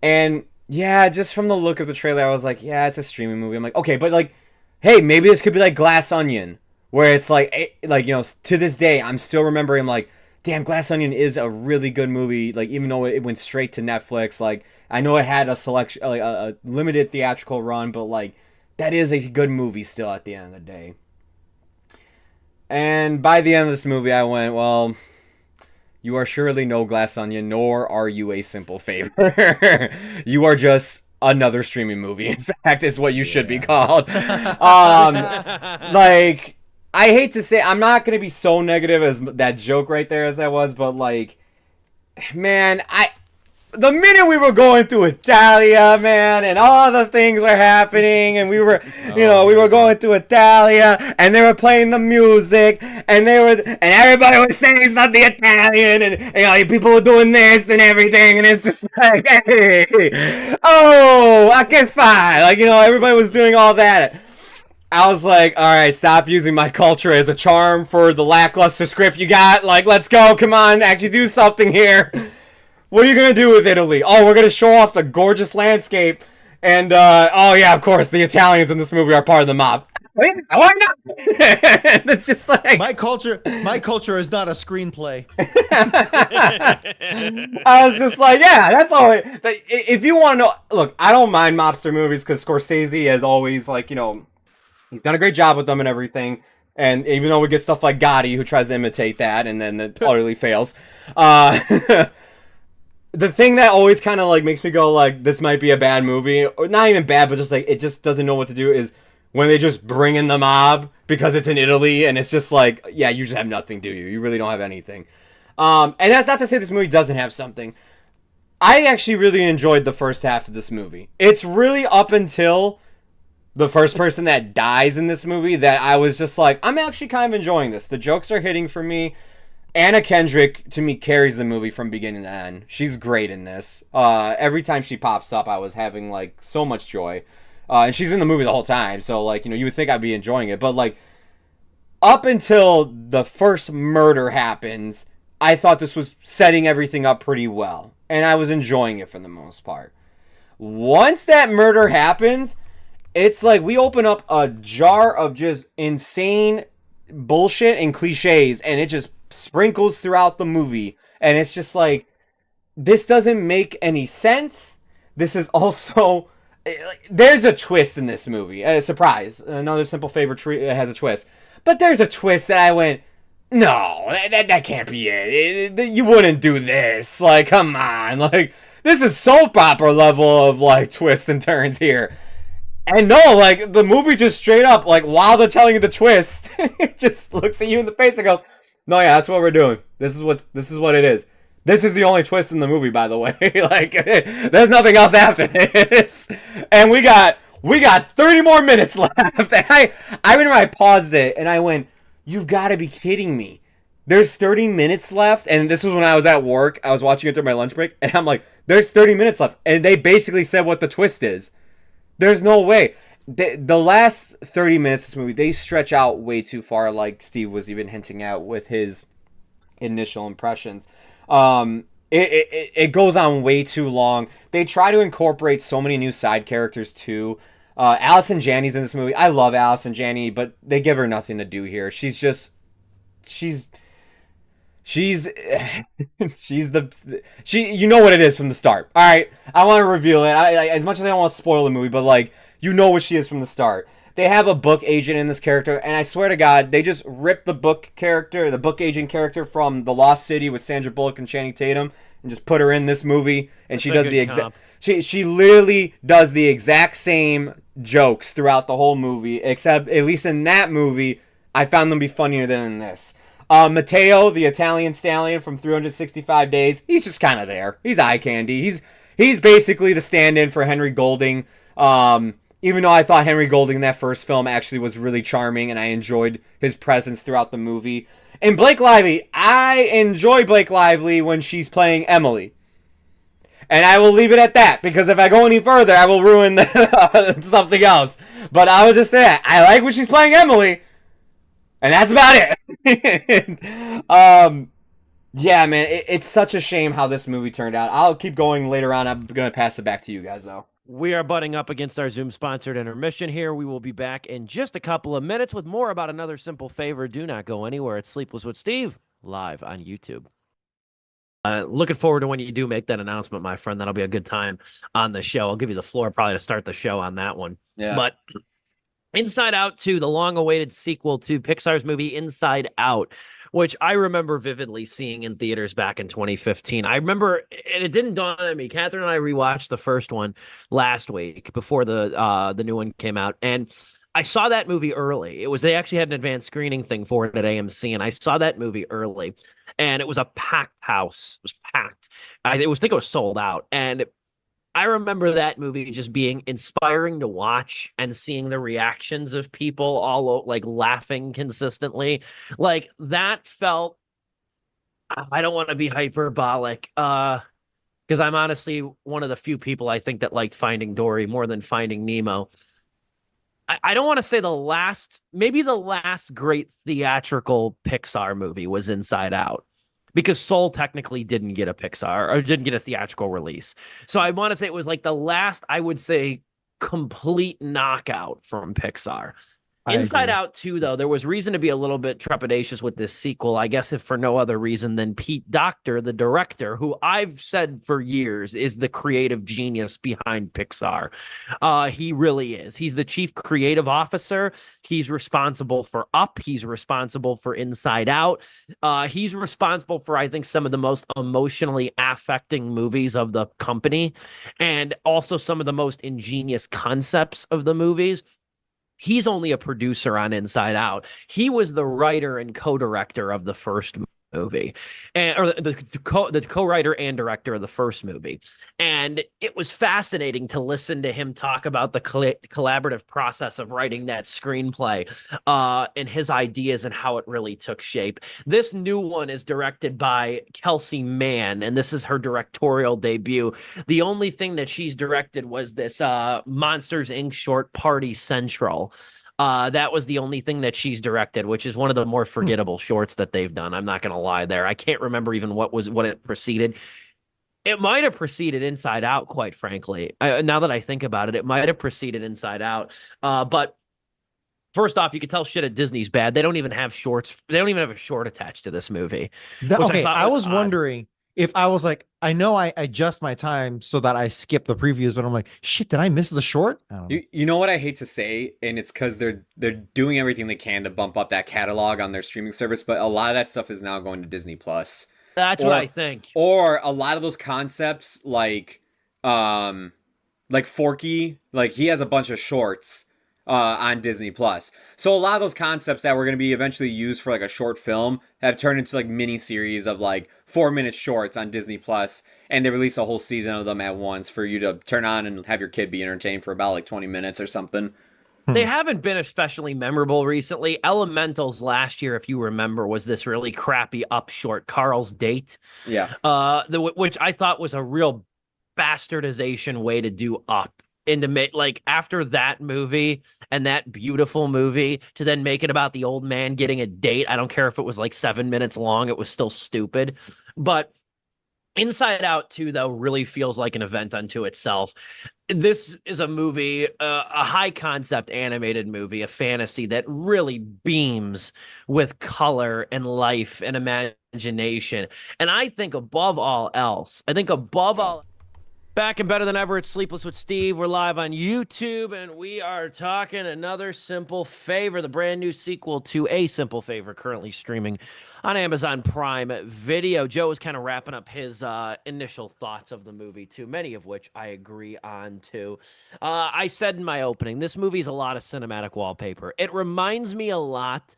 And, yeah, just from the look of the trailer, I was like, yeah, it's a streaming movie. I'm like, okay, but, like, hey, maybe this could be like Glass Onion, where it's like to this day, I'm still remembering like, damn, Glass Onion is a really good movie. Like, even though it went straight to Netflix, like, I know it had a selection, like a limited theatrical run, but like, that is a good movie still at the end of the day. And by the end of this movie, I went, well, you are surely no Glass Onion, nor are you A Simple Favor. You are just another streaming movie, in fact, is what you should be called. Like, I hate to say, I'm not going to be so negative as that joke right there as I was, but like, man, the minute we were going through Italia, man, and all the things were happening, and we were, we were going through Italia, and they were playing the music, and everybody was saying something Italian, and people were doing this and everything, and it's just like, hey, oh, I can fine, like, everybody was doing all that. I was like, all right, stop using my culture as a charm for the lackluster script you got. Like, let's go, come on, actually do something here. What are you going to do with Italy? Oh, we're going to show off the gorgeous landscape. And, oh yeah, of course, the Italians in this movie are part of the mob. Why not? It's just like... My culture is not a screenplay. I was just like, yeah, that's all. If you want to know... Look, I don't mind mobster movies because Scorsese has always, like, he's done a great job with them and everything. And even though we get stuff like Gotti, who tries to imitate that, and then it utterly fails. The thing that always kind of like makes me go like, this might be a bad movie, or not even bad, but just like it just doesn't know what to do, is when they just bring in the mob because it's in Italy, and it's just like, yeah, you just have nothing, do you? You really don't have anything. And that's not to say this movie doesn't have something. I actually really enjoyed the first half of this movie. It's really up until the first person that dies in this movie that I was just like, I'm actually kind of enjoying this. The jokes are hitting for me. Anna Kendrick, to me, carries the movie from beginning to end. She's great in this. Every time she pops up, I was having, like, so much joy. And she's in the movie the whole time, so, like, you would think I'd be enjoying it. But, like, up until the first murder happens, I thought this was setting everything up pretty well. And I was enjoying it for the most part. Once that murder happens, it's like we open up a jar of just insane bullshit and cliches, and it just sprinkles throughout the movie, and it's just like, this doesn't make any sense. This is also, there's a twist in this movie, a surprise. Another Simple Favor has a twist, but there's a twist that I went, no, that can't be it. You wouldn't do this. Like, come on, like, this is soap opera level of like twists and turns here. And no, like, the movie just straight up, like, while they're telling you the twist, it just looks at you in the face and goes, no, yeah, that's what we're doing. This is what it is. This is the only twist in the movie, by the way. Like, there's nothing else after this. And we got 30 more minutes left. And I remember I paused it and I went, you've got to be kidding me. There's 30 minutes left. And this was when I was at work. I was watching it during my lunch break. And I'm like, there's 30 minutes left. And they basically said what the twist is. There's no way. The last 30 minutes of this movie, they stretch out way too far, like Steve was even hinting at with his initial impressions. It goes on way too long. They try to incorporate so many new side characters too. Allison Janney's in this movie. I love Allison Janney, but they give her nothing to do here. She's you know what it is from the start. All right, I want to reveal it. As much as I don't want to spoil the movie, but like, you know what she is from the start. They have a book agent in this character, and I swear to God, they just ripped the book agent character from The Lost City with Sandra Bullock and Channing Tatum, and just put her in this movie, and she does the exact. She literally does the exact same jokes throughout the whole movie, except at least in that movie, I found them to be funnier than in this. Matteo, the Italian stallion from 365 Days, he's just kind of there. He's eye candy. He's basically the stand-in for Henry Golding. Even though I thought Henry Golding in that first film actually was really charming, and I enjoyed his presence throughout the movie. And Blake Lively, I enjoy Blake Lively when she's playing Emily. And I will leave it at that, because if I go any further, I will ruin something else. But I will just say, I like when she's playing Emily. And that's about it. Yeah, man, it's such a shame how this movie turned out. I'll keep going later on. I'm going to pass it back to you guys, though. We are butting up against our Zoom-sponsored intermission here. We will be back in just a couple of minutes with more about another simple favor. Do not go anywhere. It's Sleepless with Steve, live on YouTube. Looking forward to when you do make that announcement, my friend. That'll be a good time on the show. I'll give you the floor probably to start the show on that one. Yeah. But Inside Out 2, the long-awaited sequel to Pixar's movie Inside Out, which I remember vividly seeing in theaters back in 2015. I remember, and it didn't dawn on me. Catherine and I rewatched the first one last week before the new one came out, and I saw that movie early. They actually had an advanced screening thing for it at AMC, and I saw that movie early, and it was a packed house. It was packed. I think it was sold out, and I remember that movie just being inspiring to watch and seeing the reactions of people all like laughing consistently. Like that felt, I don't want to be hyperbolic, because I'm honestly one of the few people I think that liked Finding Dory more than Finding Nemo. I don't want to say maybe the last great theatrical Pixar movie was Inside Out, because Soul technically didn't get a Pixar or didn't get a theatrical release. So I want to say it was like the last, I would say, complete knockout from Pixar. Inside Out 2, though, there was reason to be a little bit trepidatious with this sequel, I guess if for no other reason than Pete Docter, the director, who I've said for years is the creative genius behind Pixar. He really is. He's the chief creative officer. He's responsible for Up. He's responsible for Inside Out. He's responsible for, I think, some of the most emotionally affecting movies of the company, and also some of the most ingenious concepts of the movies. He's only a producer on Inside Out. He was the writer and co-director of the first movie, or the co-writer and director of the first movie. And it was fascinating to listen to him talk about the collaborative process of writing that screenplay, and his ideas and how it really took shape. This new one is directed by Kelsey Mann, and this is her directorial debut. The only thing that she's directed was this Monsters, Inc. short, Party Central. That was the only thing that she's directed, which is one of the more forgettable shorts that they've done. I'm not going to lie there. I can't remember even what it preceded. It might have preceded Inside Out, quite frankly. Now that I think about it, it might have preceded Inside Out. But first off, you can tell shit at Disney's bad. They don't even have shorts. They don't even have a short attached to this movie. I was wondering if I was like, I know I adjust my time so that I skip the previews, but I'm like, shit, did I miss the short? I don't know. You know what I hate to say, and it's because they're doing everything they can to bump up that catalog on their streaming service, but a lot of that stuff is now going to Disney Plus. That's what I think. Or a lot of those concepts, like Forky, like he has a bunch of shorts on Disney Plus. So a lot of those concepts that were going to be eventually used for like a short film have turned into like mini series of like 4-minute shorts on Disney Plus, and they release a whole season of them at once for you to turn on and have your kid be entertained for about like 20 minutes or something. They haven't been especially memorable recently. Elementals last year, if you remember, was this really crappy Up short, Carl's Date. Yeah. Which I thought was a real bastardization way to do Up. And to make, like, after that movie and that beautiful movie, to then make it about the old man getting a date. I don't care if it was like 7 minutes long. It was still stupid. But Inside Out 2, though, really feels like an event unto itself. This is a movie, a high concept animated movie, a fantasy that really beams with color and life and imagination. And I think above all else, back and better than ever, it's Sleepless with Steve. We're live on YouTube, and we are talking Another Simple Favor, the brand new sequel to A Simple Favor, currently streaming on Amazon Prime Video. Joe is kind of wrapping up his initial thoughts of the movie, too, many of which I agree on, too. I said in my opening, this movie is a lot of cinematic wallpaper. It reminds me a lot,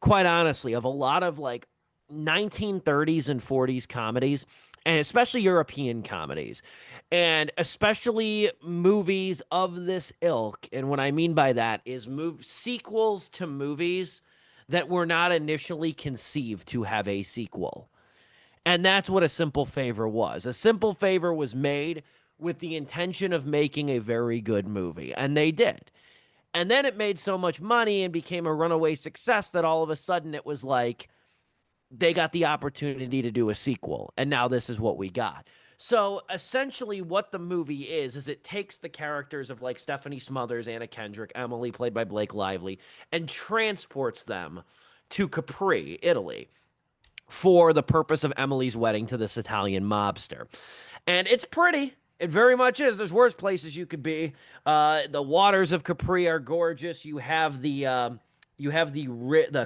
quite honestly, of a lot of, like, 1930s and 40s comedies, and especially European comedies, and especially movies of this ilk. And what I mean by that is sequels to movies that were not initially conceived to have a sequel. And that's what A Simple Favor was. A Simple Favor was made with the intention of making a very good movie, and they did. And then it made so much money and became a runaway success that all of a sudden it was like, they got the opportunity to do a sequel, and now this is what we got. So essentially what the movie is it takes the characters of like Stephanie Smothers, Anna Kendrick, Emily, played by Blake Lively, and transports them to Capri, Italy, for the purpose of Emily's wedding to this Italian mobster. And it's pretty. It very much is. There's worse places you could be. The waters of Capri are gorgeous. You have the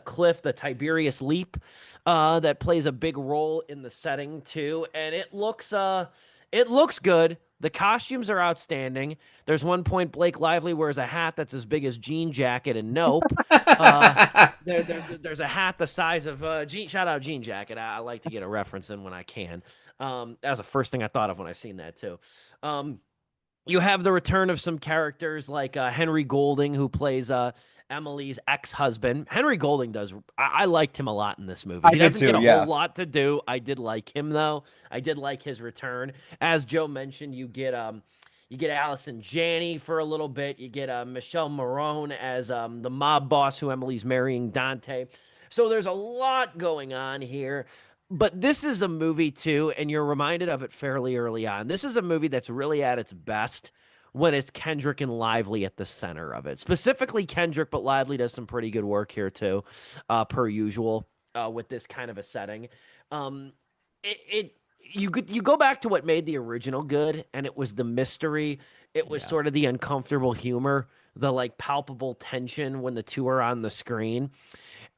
cliff, the Tiberius Leap, that plays a big role in the setting too, and it looks good. The costumes are outstanding. There's one point Blake Lively wears a hat that's as big as Jean Jacket and Nope. There's a hat the size of shout out Jean Jacket. I like to get a reference in when I can. That was the first thing I thought of when I seen that too. You have the return of some characters like Henry Golding, who plays Emily's ex-husband. Henry Golding I liked him a lot in this movie. He doesn't get a whole lot to do. I did like him, though. I did like his return. As Joe mentioned, you get Allison Janney for a little bit. You get Michelle Morone as the mob boss who Emily's marrying, Dante. So there's a lot going on here. But this is a movie, too, and you're reminded of it fairly early on. This is a movie that's really at its best when it's Kendrick and Lively at the center of it. Specifically Kendrick, but Lively does some pretty good work here, too, per usual, with this kind of a setting. You go back to what made the original good, and it was the mystery. It was sort of the uncomfortable humor, the, like, palpable tension when the two are on the screen.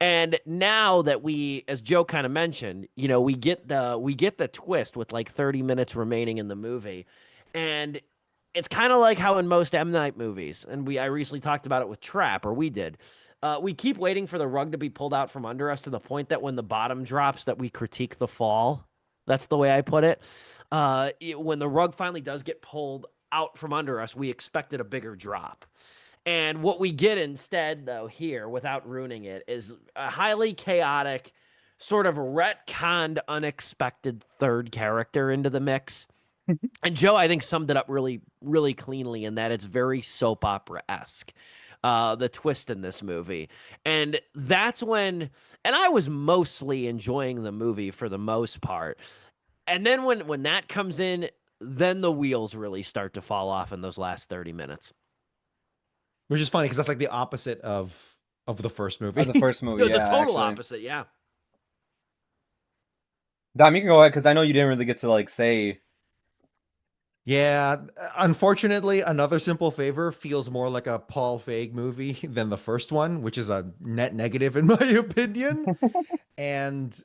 And now that we, as Joe kind of mentioned, we get the twist with like 30 minutes remaining in the movie. And it's kind of like how in most M. Night movies, and I recently talked about it with Trap, or we did, we keep waiting for the rug to be pulled out from under us to the point that when the bottom drops that we critique the fall. That's the way I put it. When the rug finally does get pulled out from under us, we expected a bigger drop. And what we get instead, though, here, without ruining it, is a highly chaotic, sort of retconned, unexpected third character into the mix. And Joe, I think, summed it up really, really cleanly in that it's very soap opera-esque, the twist in this movie. And that's when, and I was mostly enjoying the movie for the most part. And then when that comes in, then the wheels really start to fall off in those last 30 minutes. Which is funny because that's like the opposite of the first movie. The first movie, the total opposite, yeah. Dom, you can go ahead because I know you didn't really get to like say. Yeah, unfortunately, Another Simple Favor feels more like a Paul Feig movie than the first one, which is a net negative in my opinion. And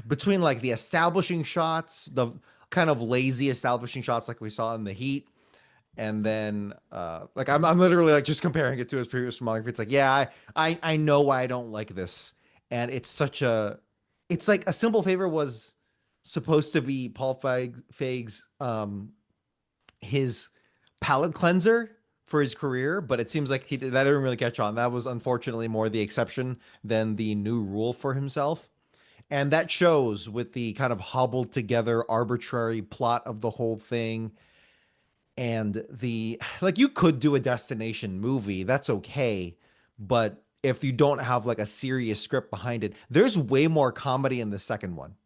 between like the establishing shots, the kind of lazy establishing shots like we saw in The Heat, and then like I'm literally like just comparing it to his previous filmography. It's like, yeah, I know why I don't like this. And it's like A Simple Favor was supposed to be Paul Feig's his palate cleanser for his career, but it seems like that didn't really catch on. That was unfortunately more the exception than the new rule for himself. And that shows with the kind of hobbled together arbitrary plot of the whole thing. And you could do a destination movie, that's okay. But if you don't have like a serious script behind it, there's way more comedy in the second one.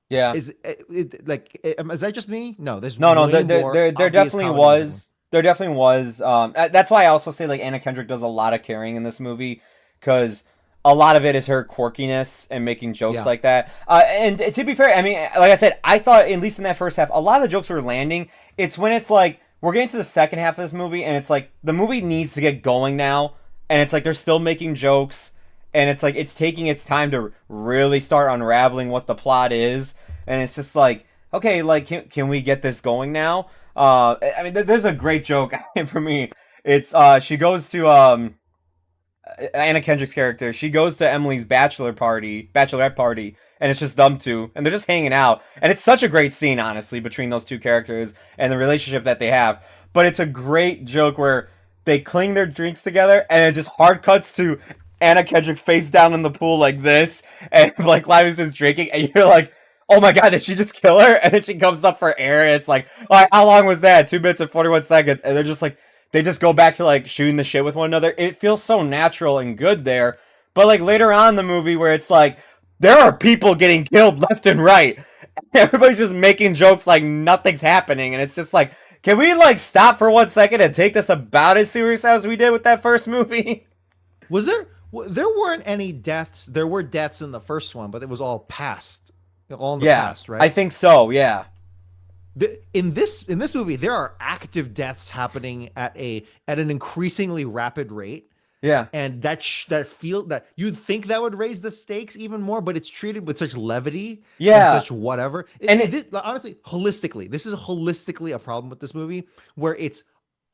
Yeah. Is that just me? No, there's no. There definitely was. There definitely was. That's why I also say like Anna Kendrick does a lot of carrying in this movie, because a lot of it is her quirkiness and making jokes like that. And to be fair, I mean, like I said, I thought at least in that first half, a lot of the jokes were landing. It's when it's like we're getting to the second half of this movie, and it's like the movie needs to get going now, and it's like they're still making jokes. And it's like it's taking its time to really start unraveling what the plot is, and it's just like, okay, like can we get this going now? I mean, there's a great joke for me. It's she goes to Anna Kendrick's character. She goes to Emily's bachelorette party, and it's just them two, and they're just hanging out, and it's such a great scene, honestly, between those two characters and the relationship that they have. But it's a great joke where they cling their drinks together, and it just hard cuts to Anna Kendrick face down in the pool like this, and like Lively's just drinking, and you're like, oh my god, did she just kill her? And then she comes up for air, and it's like, how long was that? 2 minutes and 41 seconds. And they're just like, they just go back to like shooting the shit with one another. It feels so natural and good there. But like later on in the movie where it's like, there are people getting killed left and right. Everybody's just making jokes like nothing's happening, and it's just like, can we like stop for 1 second and take this about as serious as we did with that first movie? Was there? There weren't any deaths. There were deaths in the first one, but it was all past. All in the past, right? I think so. Yeah. In this movie, there are active deaths happening at an increasingly rapid rate. Yeah. And that you'd think that would raise the stakes even more, but it's treated with such levity. Yeah. And such whatever. Honestly, holistically, this is holistically a problem with this movie, where it's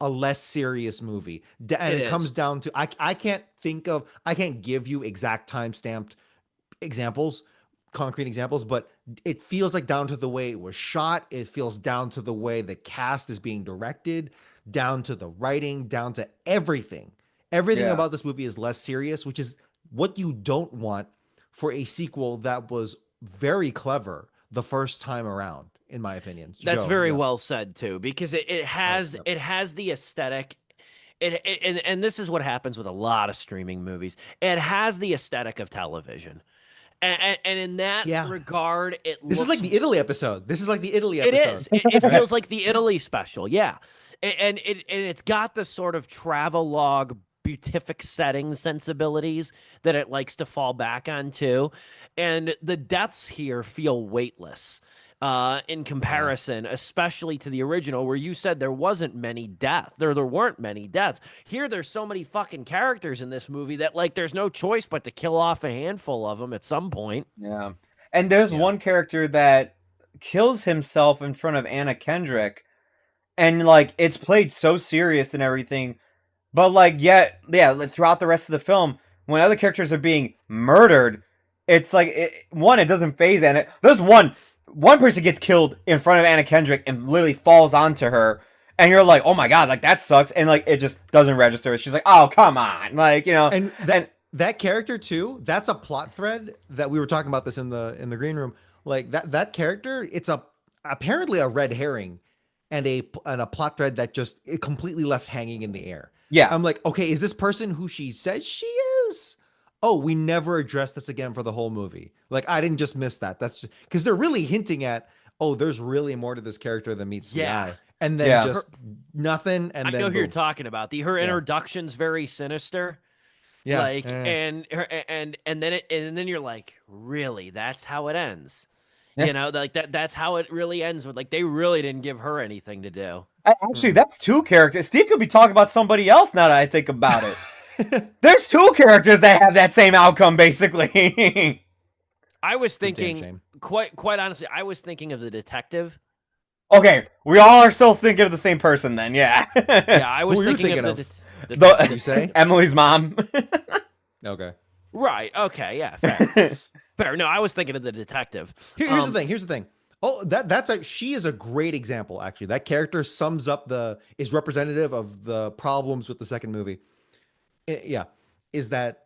a less serious movie. And it comes down to, I can't give you exact time-stamped examples, concrete examples, but it feels like down to the way it was shot. It feels down to the way the cast is being directed, down to the writing, down to everything. Everything about this movie is less serious, which is what you don't want for a sequel that was very clever the first time around, in my opinion. That's very well said too, because it has the aesthetic. And this is what happens with a lot of streaming movies. It has the aesthetic of television. And in that regard, this is like the Italy episode. It is. It feels like the Italy special, yeah. And it's got the sort of travelogue, beatific setting sensibilities that it likes to fall back on too. And the deaths here feel weightless in comparison, especially to the original, where you said there weren't many deaths. Here, there's so many fucking characters in this movie that like there's no choice but to kill off a handful of them at some point. Yeah. And there's one character that kills himself in front of Anna Kendrick, and like it's played so serious and everything, but like throughout the rest of the film, when other characters are being murdered, it's like it doesn't phase Anna. There's one person gets killed in front of Anna Kendrick and literally falls onto her, and you're like, oh my god, like that sucks, and like it just doesn't register. She's like, oh come on, like, you know. And that character too, that's a plot thread that we were talking about this in the green room. Like that character, it's apparently a red herring and a plot thread that just it completely left hanging in the air. Yeah. I'm like, okay, is this person who she says she is? Oh, we never addressed this again for the whole movie. Like, I didn't just miss that. That's just because they're really hinting at, oh, there's really more to this character than meets the eye. And then just nothing. And I then know who you're talking about. Her introduction's very sinister. Yeah. Like, and then you're like, really? That's how it ends. You know, like that's how it really ends with, like, they really didn't give her anything to do. Actually, that's two characters. Steve could be talking about somebody else now that I think about it. There's two characters that have that same outcome, basically. I was thinking, quite honestly, I was thinking of the detective. Okay, we all are still thinking of the same person then, yeah. Yeah, I was thinking of the you say? Emily's mom. Okay. Right, okay, yeah, fair. Fair. No, I was thinking of the detective. Here's the thing. Oh, she is a great example, actually. That character is representative of the problems with the second movie. Is that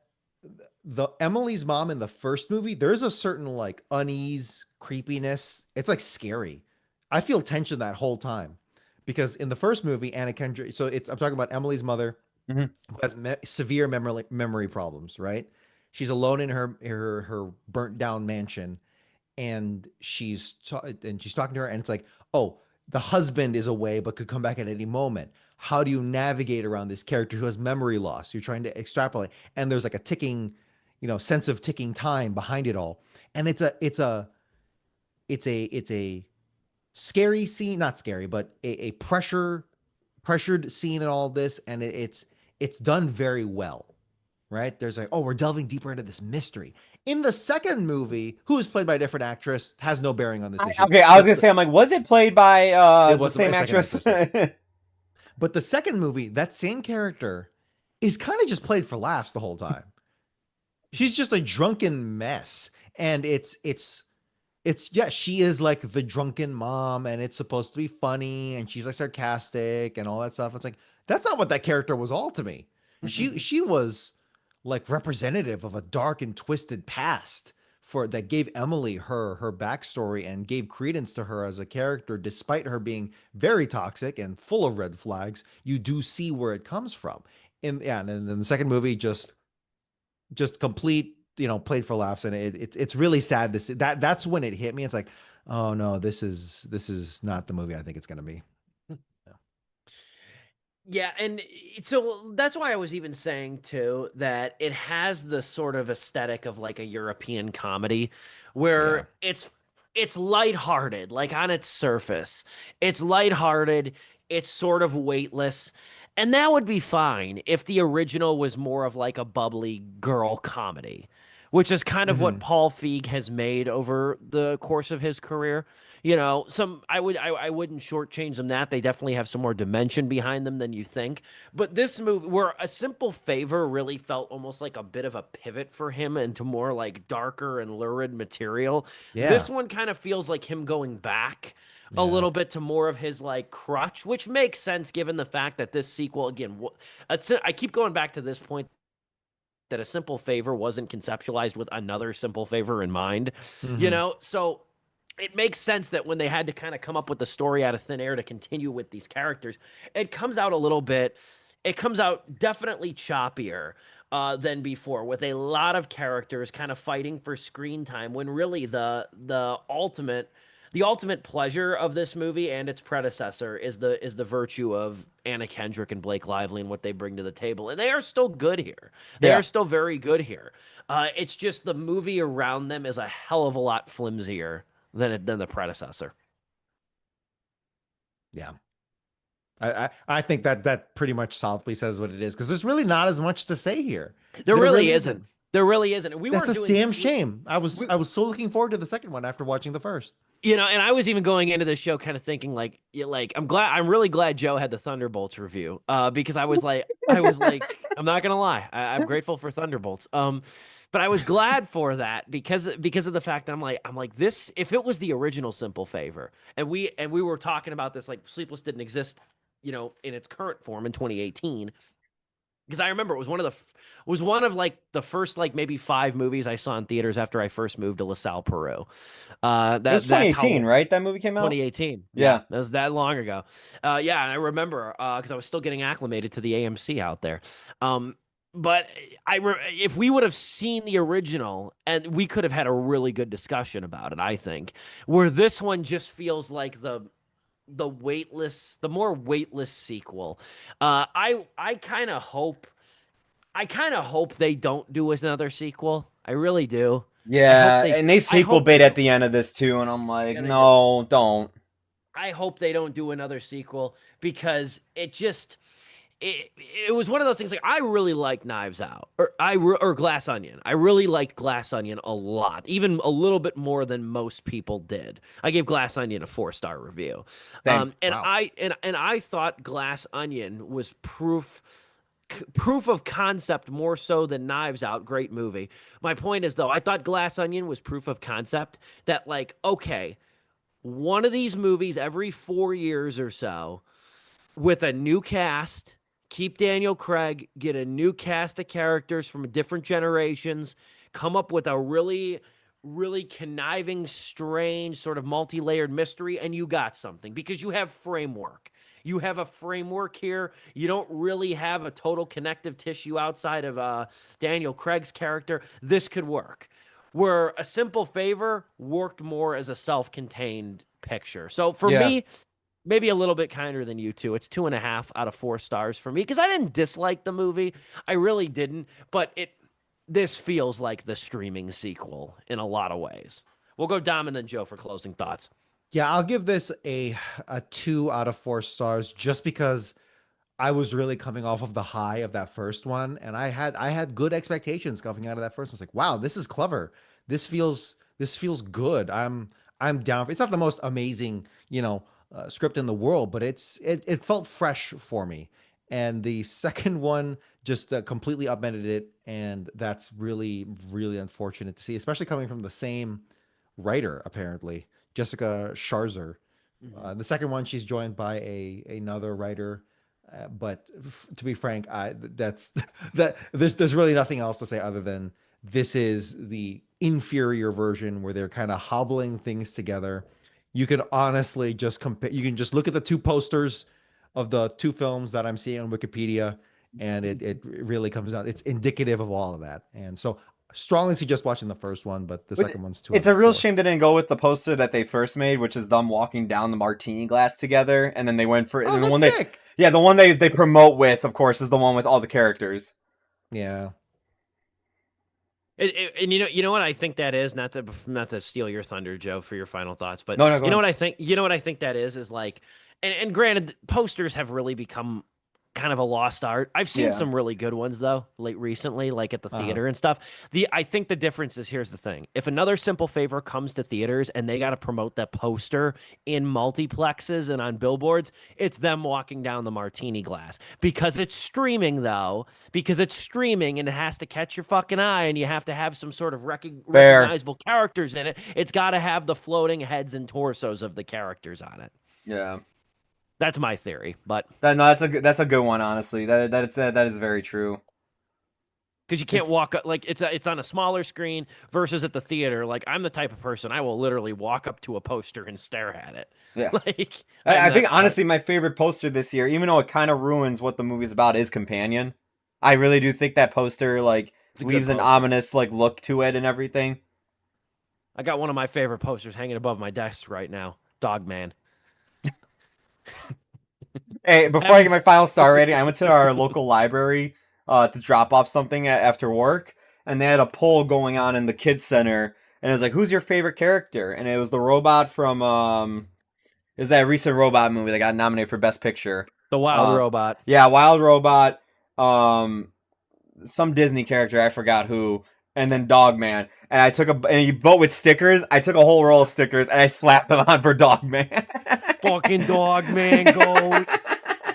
the Emily's mom in the first movie, there's a certain like unease, creepiness. It's like scary. I feel tension that whole time because in the first movie, Anna Kendrick, I'm talking about Emily's mother who has severe memory problems, right? She's alone in her burnt down mansion, and she's talking to her, and it's like, oh, the husband is away but could come back at any moment. How do you navigate around this character who has memory loss? You're trying to extrapolate, and there's like a ticking, sense of ticking time behind it all, and it's a scary scene, not scary, but a pressured scene in all of this, and it's done very well. Right? There's like, oh, we're delving deeper into this mystery. In the second movie, who is played by a different actress, has no bearing on this issue. Okay, I was going to say, I'm like, was it played by the same actress? But the second movie, that same character is kind of just played for laughs the whole time. She's just a drunken mess. And she is like the drunken mom, and it's supposed to be funny, and she's like sarcastic and all that stuff. It's like, that's not what that character was all to me. She was like representative of a dark and twisted past that gave Emily her backstory and gave credence to her as a character, despite her being very toxic and full of red flags. You do see where it comes from. And then the second movie just complete played for laughs, and it's really sad to see that. That's when it hit me. It's like, oh no, this is not the movie I think it's going to be. Yeah, and so that's why I was even saying too that it has the sort of aesthetic of like a European comedy where it's lighthearted, like on its surface. It's lighthearted, it's sort of weightless. And that would be fine if the original was more of like a bubbly girl comedy, which is kind of what Paul Feig has made over the course of his career. I wouldn't shortchange them that. They definitely have some more dimension behind them than you think. But this movie, where A Simple Favor really felt almost like a bit of a pivot for him into more like darker and lurid material. This one kind of feels like him going back a little bit to more of his like crutch, which makes sense given the fact that this sequel, again, I keep going back to this point that A Simple Favor wasn't conceptualized with another Simple Favor in mind, so it makes sense that when they had to kind of come up with the story out of thin air to continue with these characters, it comes out definitely choppier than before, with a lot of characters kind of fighting for screen time, when really the ultimate pleasure of this movie and its predecessor is the virtue of Anna Kendrick and Blake Lively and what they bring to the table. And they are still good here. They are still very good here. It's just the movie around them is a hell of a lot flimsier than the predecessor. Yeah. I think that pretty much solidly says what it is, because there's really not as much to say here. There really isn't. There really isn't. That's a damn shame. I was so looking forward to the second one after watching the first. And I was even going into this show kind of thinking I'm really glad Joe had the Thunderbolts review, because I was like, I'm not gonna lie, I'm grateful for Thunderbolts. But I was glad for that because of the fact that I'm like this, if it was the original Simple Favor, and we were talking about this, like Sleepless didn't exist, in its current form in 2018. Because I remember it was one of like the first like maybe 5 movies I saw in theaters after I first moved to LaSalle, Peru. That was 2018, right? That movie came out 2018. Yeah, that was that long ago. And I remember because I was still getting acclimated to the AMC out there. But if we would have seen the original, and we could have had a really good discussion about it, I think. Where this one just feels like the more weightless sequel. I kind of hope they don't do another sequel. I really do. Yeah, and they sequel bait at the end of this too, and I'm like, no, don't. I hope they don't do another sequel, because it was one of those things. Like, I really liked Knives Out, or Glass Onion. I really liked Glass Onion a lot, even a little bit more than most people did. I gave Glass Onion a 4-star review. Same. And Wow. I thought Glass Onion was proof of concept more so than Knives Out. Great movie. My point is, though, I thought Glass Onion was proof of concept that, like, okay, one of these movies every 4 years or so with a new cast. Keep Daniel Craig, get a new cast of characters from different generations, come up with a really, really conniving, strange, sort of multi-layered mystery, and you got something, because you have framework. You have a framework here. You don't really have a total connective tissue outside of Daniel Craig's character. This could work. Where A Simple Favor worked more as a self-contained picture. So for me, maybe a little bit kinder than you two. It's 2.5 out of 4 stars for me, because I didn't dislike the movie. I really didn't. But this feels like the streaming sequel in a lot of ways. We'll go Dom and then Joe for closing thoughts. Yeah, I'll give this a 2 out of 4 stars, just because I was really coming off of the high of that first one, and I had good expectations coming out of that first one. It's like, wow, this is clever. This feels good. I'm down. It's not the most amazing, script in the world, but it felt fresh for me. And the second one just completely upended it, and that's really, really unfortunate to see, especially coming from the same writer, apparently, Jessica Sharzer. The second one, she's joined by another writer, but to be frank, there's really nothing else to say other than this is the inferior version, where they're kind of hobbling things together. You can honestly just compare. You can just look at the 2 posters of the 2 films that I'm seeing on Wikipedia, and it really comes out. It's indicative of all of that. And so strongly suggest watching the first one, but the second one's too. It's a real shame they didn't go with the poster that they first made, which is them walking down the martini glass together, and then they went for Oh, the one that's sick. the one they promote with, of course, is the one with all the characters. Yeah. And you know what I think that is, not to steal your thunder, Joe, for your final thoughts, but No, go you know ahead. what I think that is like, and granted, posters have really become kind of a lost art. I've seen Yeah. some really good ones though, recently, like at the theater and stuff. I think the difference is, here's the thing: if Another Simple Favor comes to theaters and they got to promote that poster in multiplexes and on billboards, it's them walking down the martini glass. Because it's streaming though, and it has to catch your fucking eye, and you have to have some sort of recognizable characters in it. It's got to have the floating heads and torsos of the characters on it. Yeah. That's my theory, but That's a good one, honestly. That is very true. because you can't walk up, like it's on a smaller screen versus at the theater. Like, I'm the type of person, I will literally walk up to a poster and stare at it. Yeah. Like, I think honestly my favorite poster this year, even though it kind of ruins what the movie's about, is Companion. I really do think that poster leaves an ominous look to it and everything. I got one of my favorite posters hanging above my desk right now, Dogman. Hey, before I get my final star rating, I went to our local library to drop off something after work, and they had a poll going on in the kids center, and it was like, "Who's your favorite character?" And it was the robot from it was that recent robot movie that got nominated for Best Picture. The Wild Robot. Yeah, Wild Robot. Some Disney character, I forgot who, and then Dogman. And and you vote with stickers. I took a whole roll of stickers and I slapped them on for Dogman. Fucking Dogman,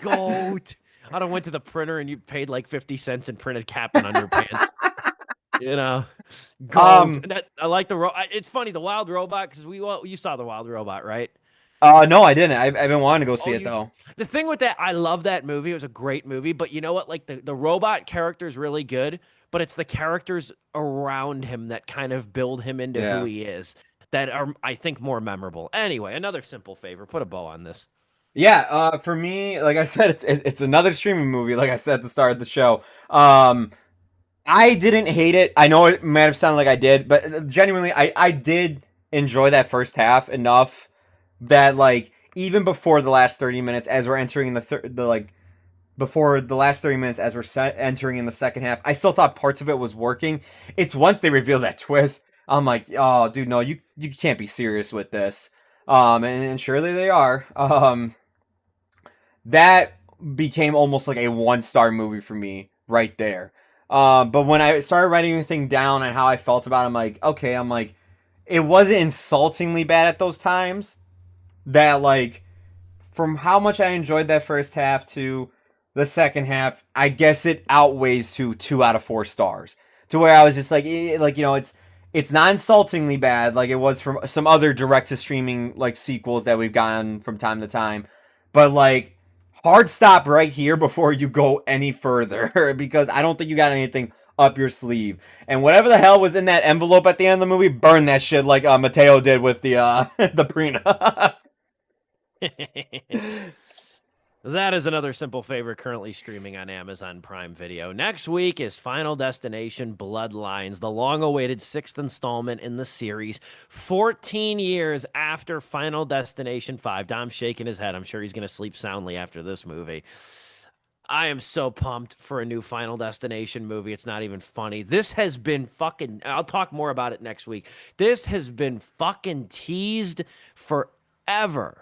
goat. I done went to the printer and you paid like 50 cents and printed Captain Underpants. You know, goat. I like it's funny, the Wild Robot, because you saw the Wild Robot, right? No, I didn't. I've been wanting to go see it though. The thing with that, I love that movie. It was a great movie, but you know what? Like the robot character is really good, but it's the characters around him that kind of build him into who he is that are, I think, more memorable. Anyway, Another Simple Favor. Put a bow on this. Yeah, for me, like I said, it's another streaming movie. Like I said at the start of the show, I didn't hate it. I know it might have sounded like I did, but genuinely, I did enjoy that first half enough that even before the last 30 minutes, as we're entering before the last 30 minutes, as we're entering in the second half, I still thought parts of it was working. It's once they reveal that twist, I'm like, oh, dude, no, you can't be serious with this. And surely they are. That became almost like a 1-star movie for me right there. But when I started writing everything down and how I felt about it, I'm like, okay, it wasn't insultingly bad at those times. That from how much I enjoyed that first half to the second half, I guess it outweighs to 2 out of 4 stars. To where I was just it's not insultingly bad like it was from some other direct to streaming sequels that we've gotten from time to time. But hard stop right here before you go any further, because I don't think you got anything up your sleeve. And whatever the hell was in that envelope at the end of the movie, burn that shit like Mateo did with the the prenup. That is Another Simple Favor, currently streaming on Amazon Prime Video. Next week is Final Destination Bloodlines, the long-awaited 6th installment in the series, 14 years after Final Destination 5. Dom's shaking his head. I'm sure he's going to sleep soundly after this movie. I am so pumped for a new Final Destination movie. It's not even funny. This has been fucking... I'll talk more about it next week. This has been fucking teased forever.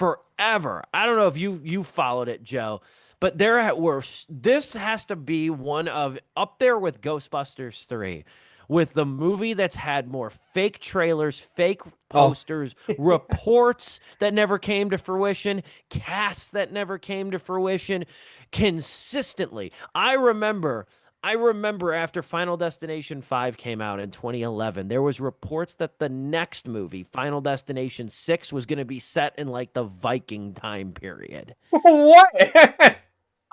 I don't know if you followed it, Joe, but this has to be one of up there with Ghostbusters 3, with the movie that's had more fake trailers, fake posters, reports that never came to fruition, casts that never came to fruition consistently. I remember after Final Destination 5 came out in 2011, there was reports that the next movie, Final Destination 6, was going to be set in the Viking time period. What?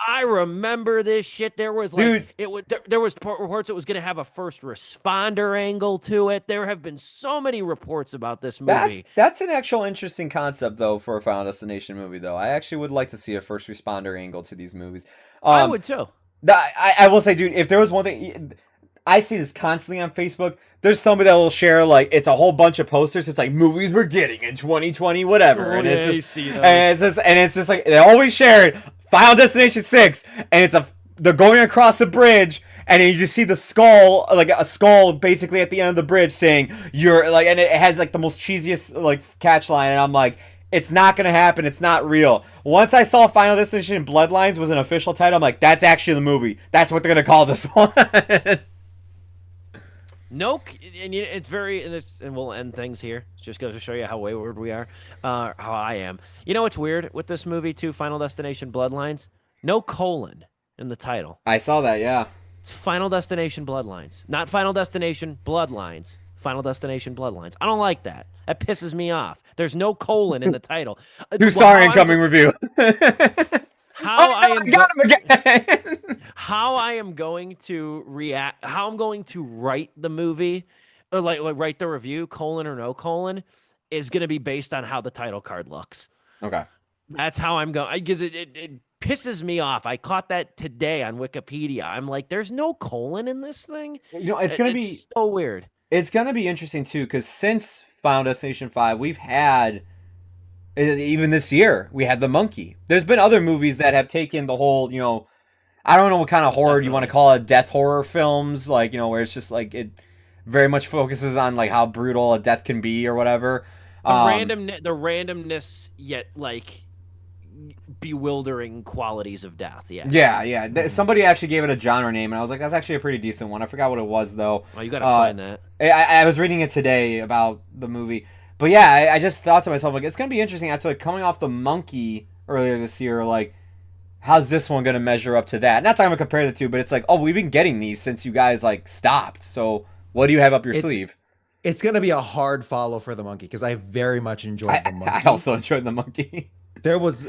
I remember this shit. There was Dude. There was reports it was going to have a first responder angle to it. There have been so many reports about this movie. That's an actual interesting concept though for a Final Destination movie though. I actually would like to see a first responder angle to these movies. I would too. I will say, dude, if there was one thing, I see this constantly on Facebook. There's somebody that will share like it's a whole bunch of posters. It's like movies we're getting in 2020, whatever. And it's just like they always share it. Final Destination 6, and they're going across the bridge, and you just see the skull, like a skull, basically at the end of the bridge saying you're like, and it has like the most cheesiest like catch line, and I'm like, it's not gonna happen. It's not real. Once I saw Final Destination Bloodlines was an official title, I'm like, that's actually the movie. That's what they're gonna call this one. No, and it's very, and we'll end things here. It just goes to show you how wayward we are, how I am. You know what's weird with this movie too, Final Destination Bloodlines? No colon in the title. I saw that, yeah. It's Final Destination Bloodlines, not Final Destination Bloodlines. Final Destination Bloodlines. I don't like that. That pisses me off. There's no colon in the title. 2-star incoming review. How I got him again. How I am going to react, how I'm going to write the movie, or like write the review, colon or no colon, is going to be based on how the title card looks. Okay. That's how I'm going, because it pisses me off. I caught that today on Wikipedia. I'm like, there's no colon in this thing. You know, it's going to be so weird. It's going to be interesting too, because since Final Destination 5, we've had, even this year, we had The Monkey. There's been other movies that have taken the whole, you know, I don't know what kind of horror you want to call it, death horror films, like, you know, where it's just like, it very much focuses on like how brutal a death can be or whatever. The randomness, yet like bewildering qualities of death. Yeah. Somebody actually gave it a genre name, and I was like, that's actually a pretty decent one. I forgot what it was though. Oh, you gotta find that. I was reading it today about the movie, but yeah, I just thought to myself, like, it's gonna be interesting after like coming off The Monkey earlier this year, like, how's this one gonna measure up to that? Not that I'm gonna compare the two, but it's like, oh, we've been getting these since you guys like stopped. So what do you have up your sleeve? It's gonna be a hard follow for The Monkey because I very much enjoyed The Monkey. I also enjoyed The Monkey. There was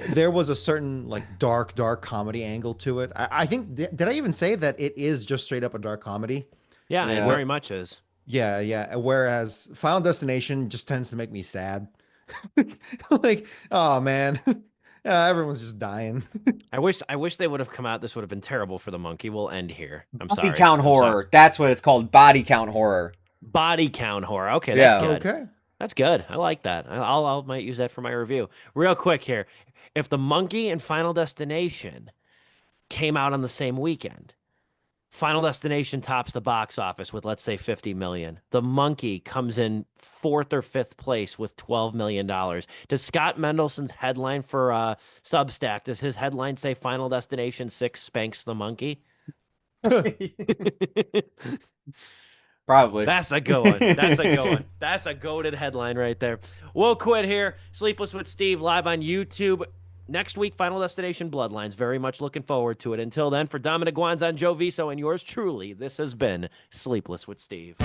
a certain like dark comedy angle to it. I think did I even say that it is just straight up a dark comedy? Yeah, it very much is. Yeah. Whereas Final Destination just tends to make me sad. Like, oh man, everyone's just dying. I wish they would have come out. This would have been terrible for The Monkey. We'll end here. I'm sorry. Body count horror. That's what it's called. Body count horror. Body count horror. Okay, that's good. Okay. That's good. I like that. I might use that for my review. Real quick here. If The Monkey and Final Destination came out on the same weekend, Final Destination tops the box office with, let's say, $50 million. The Monkey comes in 4th or 5th place with $12 million. Does Scott Mendelson's headline for Substack, does his headline say Final Destination 6 spanks the monkey? Probably. That's a good one. That's a good one. That's a goated headline right there. We'll quit here. Sleepless with Steve live on YouTube. Next week, Final Destination Bloodlines. Very much looking forward to it. Until then, for Dominic Guanzon, Joe Viso, and yours truly, this has been Sleepless with Steve.